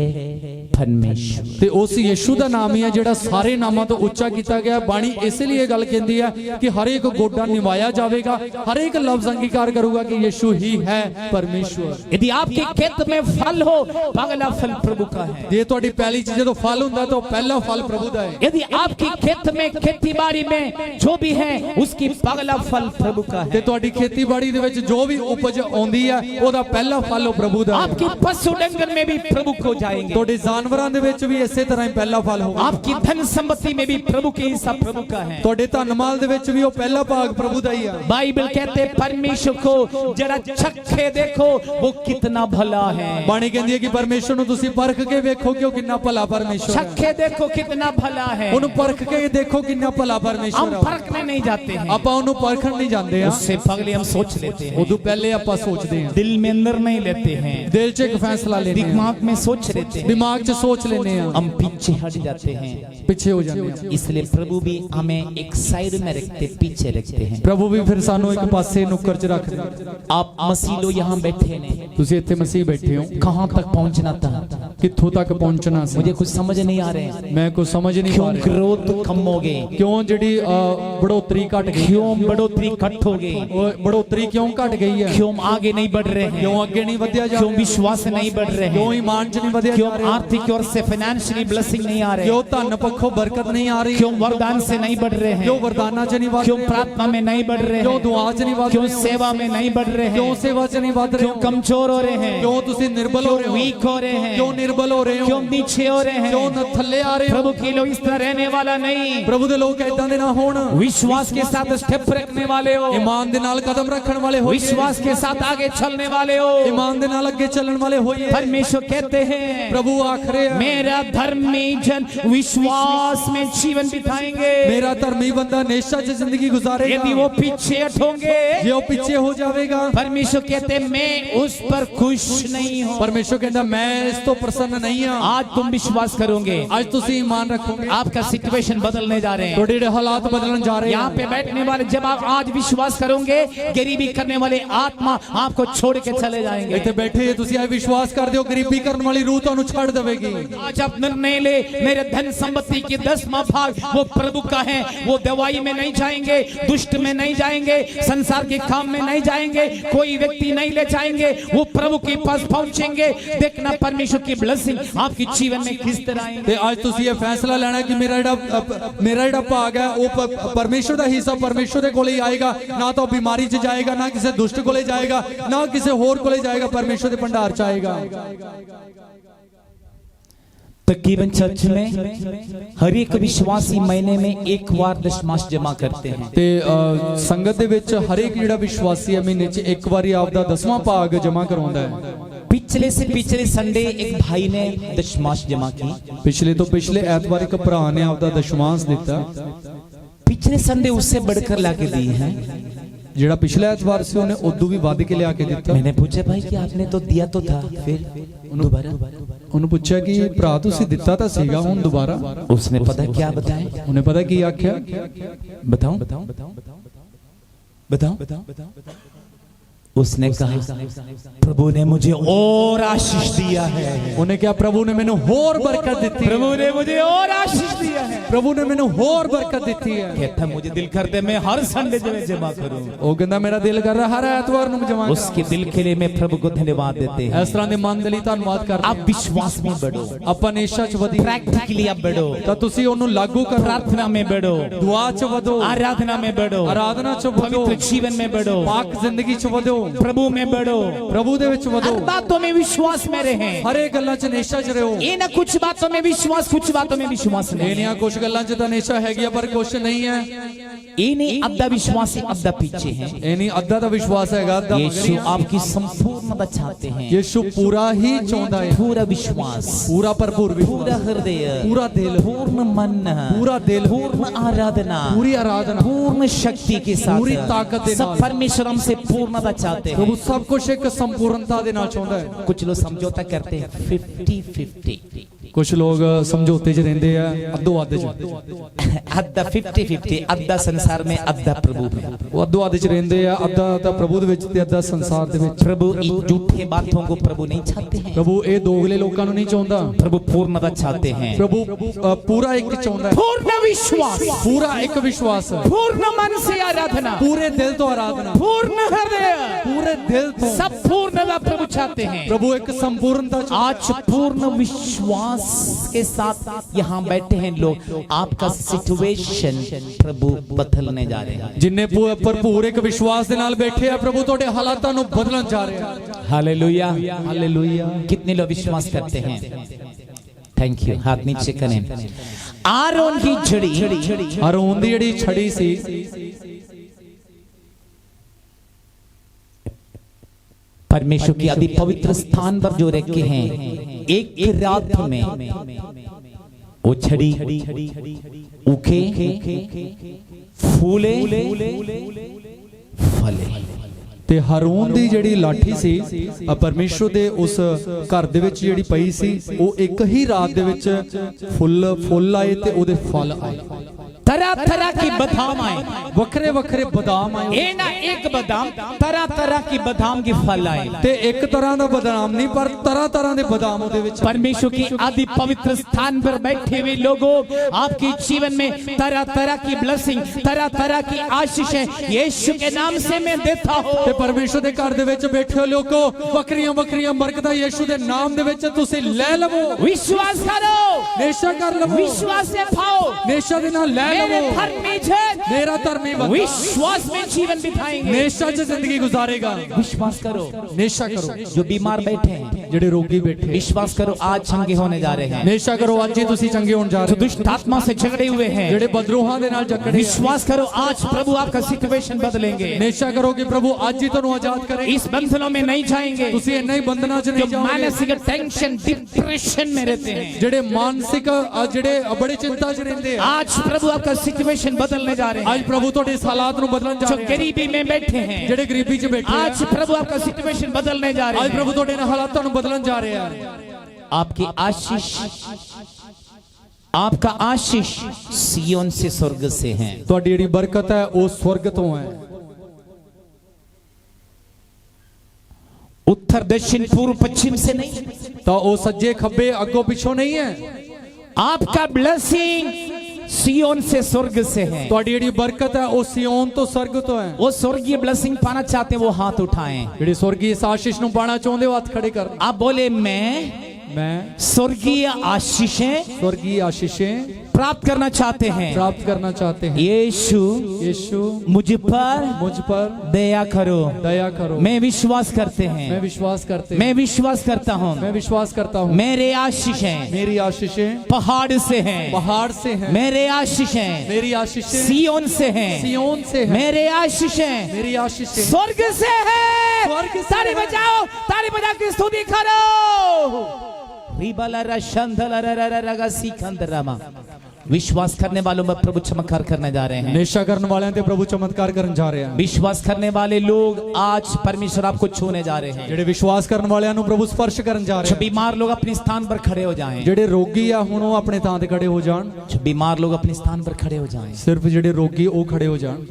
परमेश्वर। ਤੇ ਉਸ ਯीशु ਦਾ ਨਾਮ ਹੀ ਹੈ ਜਿਹੜਾ ਸਾਰੇ ਨਾਮਾਂ ਤੋਂ ਉੱਚਾ ਕੀਤਾ ਗਿਆ। ਬਾਣੀ ਇਸੇ ਲਈ ਇਹ ਗੱਲ ਕਹਿੰਦੀ ਹੈ ਕਿ ਹਰ ਇੱਕ ਗੋਡਾ ਨਿਵਾਇਆ ਜਾਵੇਗਾ, ਹਰ ਇੱਕ ਲਫ਼ਜ਼ ਅੰਗੀਕਾਰ ਕਰੂਗਾ कि यीशु ही है परमेश्वर। यदि आपके खेत में फल हो, पहला फल प्रभु का है। ਜੇ ਤੁਹਾਡੀ ਪੈਲੀ 'ਚ ਜਦੋਂ ਫਲ ਹੁੰਦਾ ਤਾਂ ਪਹਿਲਾ ਫਲ ਪ੍ਰਭੂ ਦਾ ਹੈ। यदि आपकी खेत में खेती बाड़ी में जो भी है उसकी पहला फल प्रभु का है। ਤੇ ਤੁਹਾਡੀ ਖੇਤੀਬਾੜੀ ਦੇ ਵਿੱਚ ਜੋ ਵੀ ਉਪਜ ਆਉਂਦੀ ਹੈ ਉਹਦਾ ਪਹਿਲਾ ਫਲ ਉਹ ਪ੍ਰਭੂ ਦਾ ਹੈ। आपके पशु डंगर में भी प्रभु को जाएंगे। ਤੁਹਾਡੇ ਜਾਨਵਰਾਂ ਦੇ ਵਿੱਚ ਵੀ ਇਸੇ ਤਰ੍ਹਾਂ ਹੀ ਪਹਿਲਾ ਫਲ ਹੋਊਗਾ। आपकी धन संपत्ति में भी प्रभु के हिस्सा प्रभु का है। ਤੁਹਾਡੇ ਧਨ ਮਾਲ ਦੇ ਵਿੱਚ ਵੀ ਉਹ ਪਹਿਲਾ ਭਾਗ ਪ੍ਰਭੂ ਦਾ ਹੀ ਹੈ। बाइबल कहते हैं परमेश्वर को जरा चखे देखो वो कितना भला है। ਬਾਣੀ ਕਹਿੰਦੀ ਹੈ ਕਿ ਪਰਮੇਸ਼ਰ ਨੂੰ ਤੁਸੀਂ ਪਰਖ ਕੇ ਵੇਖੋ ਕਿ ਉਹ ਕਿੰਨਾ ਭਲਾ ਪਰਮੇਸ਼ਰ ਹੈ। चखे देखो कितना भला है। ਉਹਨੂੰ ਪਰਖ ਕੇ ਦੇਖੋ ਕਿੰਨਾ ਭਲਾ ਪਰਮੇਸ਼ਰ हम ਹੈ। परखने नहीं जाते हैं, ਆਪਾਂ ਉਹਨੂੰ ਪਰਖਣ ਨਹੀਂ ਜਾਂਦੇ ਆ, उससे पहले हम सोच लेते हैं। ਉਦੋਂ ਪਹਿਲੇ ਆਪਾਂ ਸੋਚਦੇ ਹਾਂ, दिल में अंदर नहीं लेते हैं, ਦਿਲ 'ਚ ਇੱਕ ਫੈਸਲਾ ਲੈਂਦੇ ਹਾਂ, दिमाग में सोच लेते हैं, ਦਿਮਾਗ 'ਚ ਸੋਚ ਲੈਂਦੇ ਆ, हम पीछे हट जाते हैं। ਪਿੱਛੇ ਹੋ ਜਾਂਦੇ ਆ। इसलिए प्रभु भी हमें एक साइड में रखते, पीछे रखते हैं। ਪ੍ਰਭੂ ਵੀ ਫਿਰ ਸਾਨੂੰ ਇੱਕ ਪਾਸੇ ਨੁੱਕਰ 'ਚ ਰੱਖਦੇ। आप मसीह लो यहाँ बैठे ने, ਤੁਸੀਂ ਇੱਥੇ ਮਸੀਹ ਬੈਠੇ ਹੋ, कहाँ तक पहुँचना था ਕਿੱਥੋਂ ਤੱਕ ਪਹੁੰਚਣਾ ਸੀ? मुझे कुछ समझ नहीं आ रहे हैं। ਮੈਂ ਕੁਝ ਸਮਝ ਨਹੀਂ क्यों ਪਾ ਰਿਹਾ। ग्रोथ कम हो गए, ਕਿਉਂ ਜਿਹੜੀ बढ़ोतरी घट गई? क्यों बढ़ोतरी कट हो गई, बढ़ोतरी क्यों घट गई है? क्यों आगे नहीं बढ़ रहे हैं, क्यों आगे नहीं बढ़या जा क्यों रहे? विश्वास नहीं बढ़ रहे क्यों हैं, ईमान च नहीं बढ़या क्यों जा रहे? आर्थिक ओर से फाइनेंशियली ब्लेसिंग नहीं आ रहे, क्यों धन पक्षों बरकत नहीं आ रही? क्यों वरदान से नहीं बढ़ रहे क्यों हैं, वरदाना च नहीं बढ़ क्यों रहे? प्रार्थना में नहीं बढ़ रहे क्यों हैं, दुआ च नहीं बढ़ क्यों रहे? सेवा में नहीं बढ़ रहे क्यों हैं, सेवा च नहीं बढ़ रहे? क्यों कमजोर हो रहे हैं, क्यों तुसी निर्बल हो रहे क्यों हो? वीक हो रहे हैं, क्यों निर्बल हो रहे हो? क्यों नीचे हो रहे हैं। क्यों न थल्ले आ रहे हो? प्रभु के लोग इस तरह रहने वाला नहीं, प्रभु दे लोग ऐदां दे ना होण, विश्वास के साथ स्टेप रखने वाले हो, ईमान दे नाल कदम रखण वाले हो, विश्वास के साथ आगे चलने वाले हो। ईमान दे नाल अगे चलण वाले होइए। परमेश्वर कहते हैं प्रभु आखरे है, मेरा धर्मी जन विश्वास में जीवन बिताएंगे। मेरा धर्मी बंदा निष्ठा च जिंदगी गुजारेगा। यदि वो पीछे हटोगे, जे वो पीछे हो जाएगा, परमेश्वर कहते हैं मैं उस पर खुश नहीं हूँ। परमेश्वर कहता मैं इस तो प्रसन्न नहीं हूं। आज तुम विश्वास करोगे, आज तुसी ईमान रखोगे, आपका सिचुएशन बदलने जा रहे हैं। थोड़े हालात बदलने जा रहे हैं। यहाँ पे बैठने वाले जब आप आज विश्वास करोगे, गरीबी करने वाले आत्मा आपको छोड़ के चले जाएंगे। इतने बैठे तुसी आज विश्वास कर दो, गरीबी करने वाली रूह तुहानू छड़ देवेगी। आज आप निर्णय ले, मेरे धन संपत्ति की 10वां भाग वो प्रभु का है। वो दवाई में नहीं जाएंगे, दुष्ट में नहीं जाएंगे, संसार के काम में नहीं जाएंगे, कोई व्यक्ति नहीं ले जाएंगे, वो प्रभु के पास पहुंचेंगे। देखना परमेश्वर की ब्लेसिंग आपके जीवन में किस तरह आएगी। ते आज तुसी ये फैसला लेना कि मेरा जिहड़ा भाग है वो परमेश्वर दा हिस्सा परमेश्वर दे कोले ही आएगा। ना तो बीमारी च जाएगा, ना किसी दुष्ट कोले जाएगा, ना किसी होर कोले जाएगा, परमेश्वर दे भंडार च आएगा। तकरीबन चर्च में हर एक विश्वासी महीने में एक बार दशमांश जमा करते हैं। ਤੇ ਸੰਗਤ ਦੇ ਵਿੱਚ ਹਰੇਕ ਜਿਹੜਾ ਵਿਸ਼ਵਾਸੀ ਹੈ ਮਹੀਨੇ 'ਚ ਇੱਕ ਵਾਰੀ ਆਪਦਾ 10ਵਾਂ ਭਾਗ ਜਮ੍ਹਾਂ ਕਰਵਾਉਂਦਾ ਹੈ। पिछले से पिछले संडे एक भाई ने दशमांश जमा की। ਪਿਛਲੇ ਤੋਂ ਪਿਛਲੇ ਐਤਵਾਰ ਇੱਕ ਭਰਾ ਨੇ ਆਪਦਾ ਦਸ਼ਮਾਂਸ਼ ਦਿੱਤਾ। पिछले संडे उससे बढ़कर लाके दी है। ਜਿਹੜਾ ਪਿਛਲਾ ਐਤਵਾਰ ਸੀ ਉਹਨੇ ਉਦੋਂ ਵੀ ਵੱਧ ਕੇ ਲਿਆ ਕੇ ਦਿੱਤਾ। मैंने पूछा भाई कि आपने तो दिया तो था, फिर दोबारा? ਉਹਨੂੰ ਪੁੱਛਿਆ ਕਿ ਭਰਾ ਤੁਸੀਂ ਦਿੱਤਾ ਤਾਂ ਸੀਗਾ, ਹੁਣ ਦੁਬਾਰਾ? उसने पता क्या बताया? ਉਹਨੇ ਪਤਾ ਕੀ ਆਖਿਆ? बताऊं? बताऊं? उसने कहा प्रभु ने मुझे और आशीष दिया है। ਉਹਨੇ ਕਿਹਾ ਪ੍ਰਭੂ ਨੇ ਮੈਨੂੰ ਹੋਰ ਬਰਕਤ ਦਿੱਤੀ ਹੈ। प्रभु ने मुझे और आशीष दिया है। ਪ੍ਰਭੂ ਨੇ ਮੈਨੂੰ ਹੋਰ ਬਰਕਤ ਦਿੱਤੀ ਹੈ। कहता मुझे दिल करते मैं हर संडे जो है जमा करूं। ਉਹ ਕਹਿੰਦਾ ਮੇਰਾ ਦਿਲ ਕਰ ਰਿਹਾ ਹਰ ਐਤਵਾਰ ਨੂੰ ਜਮਾ ਕਰਾਂ। उसके दिल के लिए मैं प्रभु को धन्यवाद देते हैं। ਇਸ ਤਰ੍ਹਾਂ ਦੇ ਮਨ ਦੇ ਲਈ ਧੰਨਵਾਦ ਕਰਦੇ आप विश्वास में बढ़ो, ਆਪਾਂ ਨੇਸ਼ਾ 'ਚ ਵਧੀਏ प्रैक्टिकली आप बढ़ो, ਤਾਂ ਤੁਸੀਂ ਉਹਨੂੰ ਲਾਗੂ ਕਰੋ। प्रार्थना में बढ़ो, ਦੁਆ 'ਚ ਵਧੋ, आराधना में बढ़ो, ਆਰਾਧਨਾ 'ਚ ਵਧੋ, पवित्र जीवन में बढ़ो, ਪਾਕ ਜ਼ਿੰਦਗੀ 'ਚ ਵਧੋ, प्रभु में बढ़ो, ਪ੍ਰਭੂ ਦੇ ਵਿੱਚ ਵਧੋ। हर बातों में विश्वास में रहें। ਹਰੇ ਗੱਲਾਂ 'ਚ ਨੇਸ਼ਾ 'ਚ ਰਹੋ। ये ना कुछ बातों में विश्वास, कुछ बातों में विश्वास ਇਹ नहीं। ਨਹੀਂ ਆ ਕੁਝ ਗੱਲਾਂ 'ਚ ਤਾਂ ਨੇਸ਼ਾ ਹੈਗੀ ਆ ਪਰ ਕੁਝ ਨਹੀਂ ਹੈ। ये नहीं अद्धा विश्वास है, अद्धा पीछे है। ਇਹ ਨਹੀਂ ਅੱਧਾ ਦਾ ਵਿਸ਼ਵਾਸ ਹੈਗਾ, ਅੱਧਾ यीशु आपकी संपूर्णता चाहते हैं। ਯੀਸ਼ੂ ਪੂਰਾ ਹੀ ਚਾਹੁੰਦਾ ਹੈ। पूरा विश्वास, ਪੂਰਾ ਭਰਪੂਰ पूरा ਵਿਸ਼ਵਾਸ, हृदय, पूरा दिल, पूर्ण मन, पूरा दिल, पूर्ण आराधना, ਪੂਰੀ ਆਰਾਧਨਾ, पूर्ण शक्ति के साथ, पूरी ताकत के सब नाल। परमेश्वर हमसे पूर्णता चाहते हैं। ਪ੍ਰਭੂ ਸਭ ਕੁਝ ਇੱਕ ਸੰਪੂਰਨਤਾ ਦੇ ਨਾਲ ਚਾਹੁੰਦਾ ਹੈ। कुछ लोग समझौता करते हैं 50-50, ਕੁਝ ਲੋਕ ਸਮਝੌਤੇ 'ਚ ਰਹਿੰਦੇ ਆ, ਅੱਧੋ ਅੱਧ 'ਚ। अद्धा 50-50, अद्धा संसार में, अद्धा प्रभु में। ਉਹ ਅੱਧੋ ਅੱਧ 'ਚ ਰਹਿੰਦੇ ਆ, ਅੱਧਾ ਤਾਂ ਪ੍ਰਭੂ ਦੇ ਵਿੱਚ ਤੇ ਅੱਧਾ ਸੰਸਾਰ ਦੇ ਵਿੱਚ। प्रभु इन झूठे बातों को प्रभु नहीं चाहते हैं। ਪ੍ਰਭੂ ਇਹ ਦੋਗਲੇ ਲੋਕਾਂ ਨੂੰ ਨਹੀਂ ਚਾਹੁੰਦਾ। प्रभु पूर्णता चाहते हैं। ਪ੍ਰਭੂ ਪੂਰਾ ਇੱਕ ਚਾਹੁੰਦਾ ਹੈ। पूर्ण विश्वास, ਪੂਰਾ ਇੱਕ ਵਿਸ਼ਵਾਸ, पूर्ण मन से आराधना, ਪੂਰੇ ਦਿਲ ਤੋਂ ਆਰਾਧਨਾ, पूर्ण हृदय, ਪੂਰੇ ਦਿਲ ਤੋਂ। सब पूर्णता प्रभु चाहते हैं। ਪ੍ਰਭੂ ਇੱਕ ਸੰਪੂਰਨਤਾ ਚ। आज पूर्ण विश्वास के साथ यहाँ बैठे हैं लोग, आपका सिचुएशन प्रभु बदलने जा रहे हैं। ਜਿੰਨੇ ਭਰਪੂਰ ਇੱਕ ਵਿਸ਼ਵਾਸ ਦੇ ਨਾਲ ਬੈਠੇ ਆ, ਪ੍ਰਭੂ ਤੁਹਾਡੇ ਹਾਲਾਤਾਂ ਨੂੰ ਬਦਲਣ ਜਾ ਰਹੇ ਆ। Hallelujah, hallelujah. कितने लोग विश्वास करते हैं? थैंक यू, हाथ नीचे करें। आरोन की झड़ी, ਹਰੋਨ ਦੀ ਜਿਹੜੀ ਛੜੀ ਸੀ, परमेश्वर की अति पवित्र स्थान पर जो रखे हैं, एक रात में वो छड़ी उखे, फूले, फले। ਤੇ ਹਰੋਨ ਦੀ ਜਿਹੜੀ ਲਾਠੀ ਸੀ ਪਰਮੇਸ਼ਰ ਦੇ ਉਸ ਘਰ ਦੇ ਵਿੱਚ ਜਿਹੜੀ ਪਈ ਸੀ, ਉਹ ਇੱਕ ਹੀ ਰਾਤ ਦੇ ਵਿੱਚ ਫੁੱਲ ਆਏ ਤੇ ਉਹਦੇ ਫਲ ਆਏ। तरह तरह की बादाम आए, ਵੱਖਰੇ ਵੱਖਰੇ ਬਦਾਮ ਆਏ। ये ना एक बादाम, तरह तरह की बादाम के फल आए। ਤੇ ਇੱਕ ਤਰ੍ਹਾਂ ਦਾ ਬਦਾਮ ਨਹੀਂ, ਪਰ ਤਰ੍ਹਾਂ ਤਰ੍ਹਾਂ ਦੇ ਬਦਾਮ ਉਹਦੇ ਵਿੱਚ। परमेश्वर की आदि पवित्र स्थान पर बैठे हुए लोगों, आपके जीवन में तरह तरह की ब्लेसिंग, तरह तरह की आशीषें यीशु के नाम से मैं देता हूं। ਤੇ ਪਰਮੇਸ਼ਰ ਦੇ ਘਰ ਦੇ ਵਿੱਚ ਬੈਠੇ ਹੋ ਲੋਕੋ, ਵੱਖਰੀਆਂ ਵੱਖਰੀਆਂ ਬਰਕਤਾਂ ਯੀਸ਼ੂ ਦੇ ਨਾਮ ਦੇ ਵਿੱਚ ਤੁਸੀਂ ਲੈ ਲਵੋ। विश्वास करो, ਨੇਸ਼ਾ ਕਰ ਲਵੋ, विश्वास से पाओ। ਨੇਸ਼ਾ ਦੇ ਨਾਲ ਲੈ मेरे ਲਵੋ। धर्मी जन ਮੇਰਾ ਧਰਮੀ ਬੰਦਾ विश्वास में जीवन बिताएंगे। ਨੇਸ਼ਾ 'ਚ ਜ਼ਿੰਦਗੀ ਗੁਜ਼ਾਰੇਗਾ। विश्वास करो, ਨੇਸ਼ਾ ਕਰੋ। जो बीमार बैठे हैं ਜਿਹੜੇ ਰੋਗੀ ਬੈਠੇ, विश्वास करो आज चंगे होने जा रहे हैं। ਨੇਸ਼ਾ ਕਰੋ, ਅੱਜ ਹੀ ਤੁਸੀਂ ਚੰਗੇ ਹੋਣ ਜਾ जो ਰਹੇ ਹੋ। दुष्ट आत्मा से झगड़े हुए हैं, ਜਿਹੜੇ ਬਦਰੋਹਾਂ ਦੇ ਨਾਲ ਜਕੜੇ, विश्वास करो आज प्रभु आपका सिचुएशन बदलेंगे। ਨੇਸ਼ਾ ਕਰੋ ਕਿ ਪ੍ਰਭੂ ਅੱਜ ਹੀ ਤੁਹਾਨੂੰ ਆਜ਼ਾਦ ਕਰੇਗਾ। इस बंधनों में नहीं जाएंगे ਤੁਸੀਂ ਇੰਨਾ ਹੀ ਬੰਧਨਾਂ 'ਚ जो ਨਹੀਂ ਜਾਓਗੇ। मानसिक टेंशन डिप्रेशन में रहते हैं। ਜਿਹੜੇ ਮਾਨਸਿਕ ਜਿਹੜੇ ਬੜੇ ਚਿੰਤਾ 'ਚ ਰਹਿੰਦੇ ਆ, आज प्रभु आपका सिचुएशन बदलने जा रहे हैं। ਅੱਜ ਪ੍ਰਭੂ ਤੁਹਾਡੇ ਇਸ ਹਾਲਾਤ ਨੂੰ ਬਦਲਣ ਜਾ जो ਰਹੇ ਆ। गरीबी में बैठे हैं, ਜਿਹੜੇ ਗਰੀਬੀ 'ਚ ਬੈਠੇ ਆ, आज प्रभु आपका सिचुएशन बदलने जा रहे ਅੱਜ हैं। ਪ੍ਰਭੂ ਤੁਹਾਡੇ ਇਹਨਾਂ ਹਾਲਾਤਾਂ ਨੂੰ ਬਦਲਣ ਜਾ ਰਹੇ ਆ। आपकी आशीष, आपका आशीष सियोन से स्वर्ग से है। ਤੁਹਾਡੀ ਜਿਹੜੀ ਬਰਕਤ ਹੈ ਉਹ ਸਵਰਗ ਤੋਂ ਹੈ। उत्तर दक्षिण पूर्व पश्चिम से नहीं, ਤਾਂ ਉਹ ਸੱਜੇ ਖੱਬੇ ਅੱਗੋਂ ਪਿੱਛੋਂ ਨਹੀਂ ਹੈ। आपका ब्लेसिंग सियोन से स्वर्ग से है। ਤੁਹਾਡੀ ਜਿਹੜੀ ਬਰਕਤ ਹੈ ਉਹ ਸਿਯੋਨ ਤੋਂ ਸਰਗ ਤੋਂ ਹੈ। वो स्वर्गीय ब्लेसिंग पाना चाहते हैं, वो हाथ उठाएं। ਜਿਹੜੇ ਸਵਰਗੀ ਇਸ ਆਸ਼ੀਸ਼ ਨੂੰ ਪਾਣਾ ਚਾਹੁੰਦੇ ਹੋ, ਹੱਥ ਖੜੇ ਕਰਨ। आप बोले मैं ਮੈਂ स्वर्गीय आशीषें स्वर्गीय आशीषें प्राप्त करना चाहते हैं, प्राप्त करना चाहते हैं। यीशु यीशु मुझ पर दया करो, मैं विश्वास करते हैं, मैं विश्वास करते मैं विश्वास करता हूँ, मैं विश्वास करता हूँ। मेरे आशीषें मेरी आशीषें पहाड़ से हैं, पहाड़ से हैं। मेरे आशीषें मेरी आशीषें सियोन से हैं, सियोन से हैं। मेरे आशीषें मेरी आशीषें स्वर्ग से है। स्वर्ग से ताली है। बजाओ, ताली बजा के स्तुति करो। रिबला रशंधला रगा सिकंदरामा। विश्वास करने वालों में प्रभु चमत्कार करने जा रहे हैं। निशा करने वाले ते प्रभु चमत्कार करन जा रहे हैं। विश्वास करने वाले लोग आज परमेश्वर आपको छूने जा रहे हैं। ਜਿਹੜੇ ਵਿਸ਼ਵਾਸ ਕਰਨ ਵਾਲਿਆਂ ਨੂੰ ਪ੍ਰਭੂ ਸਪਰਸ਼ ਕਰਨ ਜਾ ਰਹੇ जो ਹਨ। बीमार लोग अपने स्थान पर खड़े हो जाएं, ਜਿਹੜੇ ਰੋਗੀ ਆ ਹੁਣ ਉਹ ਆਪਣੇ ਥਾਂ ਤੇ ਖੜੇ ਹੋ ਜਾਣ। जो बीमार लोग अपने स्थान पर खड़े हो जाएं। ਸਿਰਫ ਜਿਹੜੇ ਰੋਗੀ ਉਹ ਖੜੇ ਹੋ ਜਾਣ।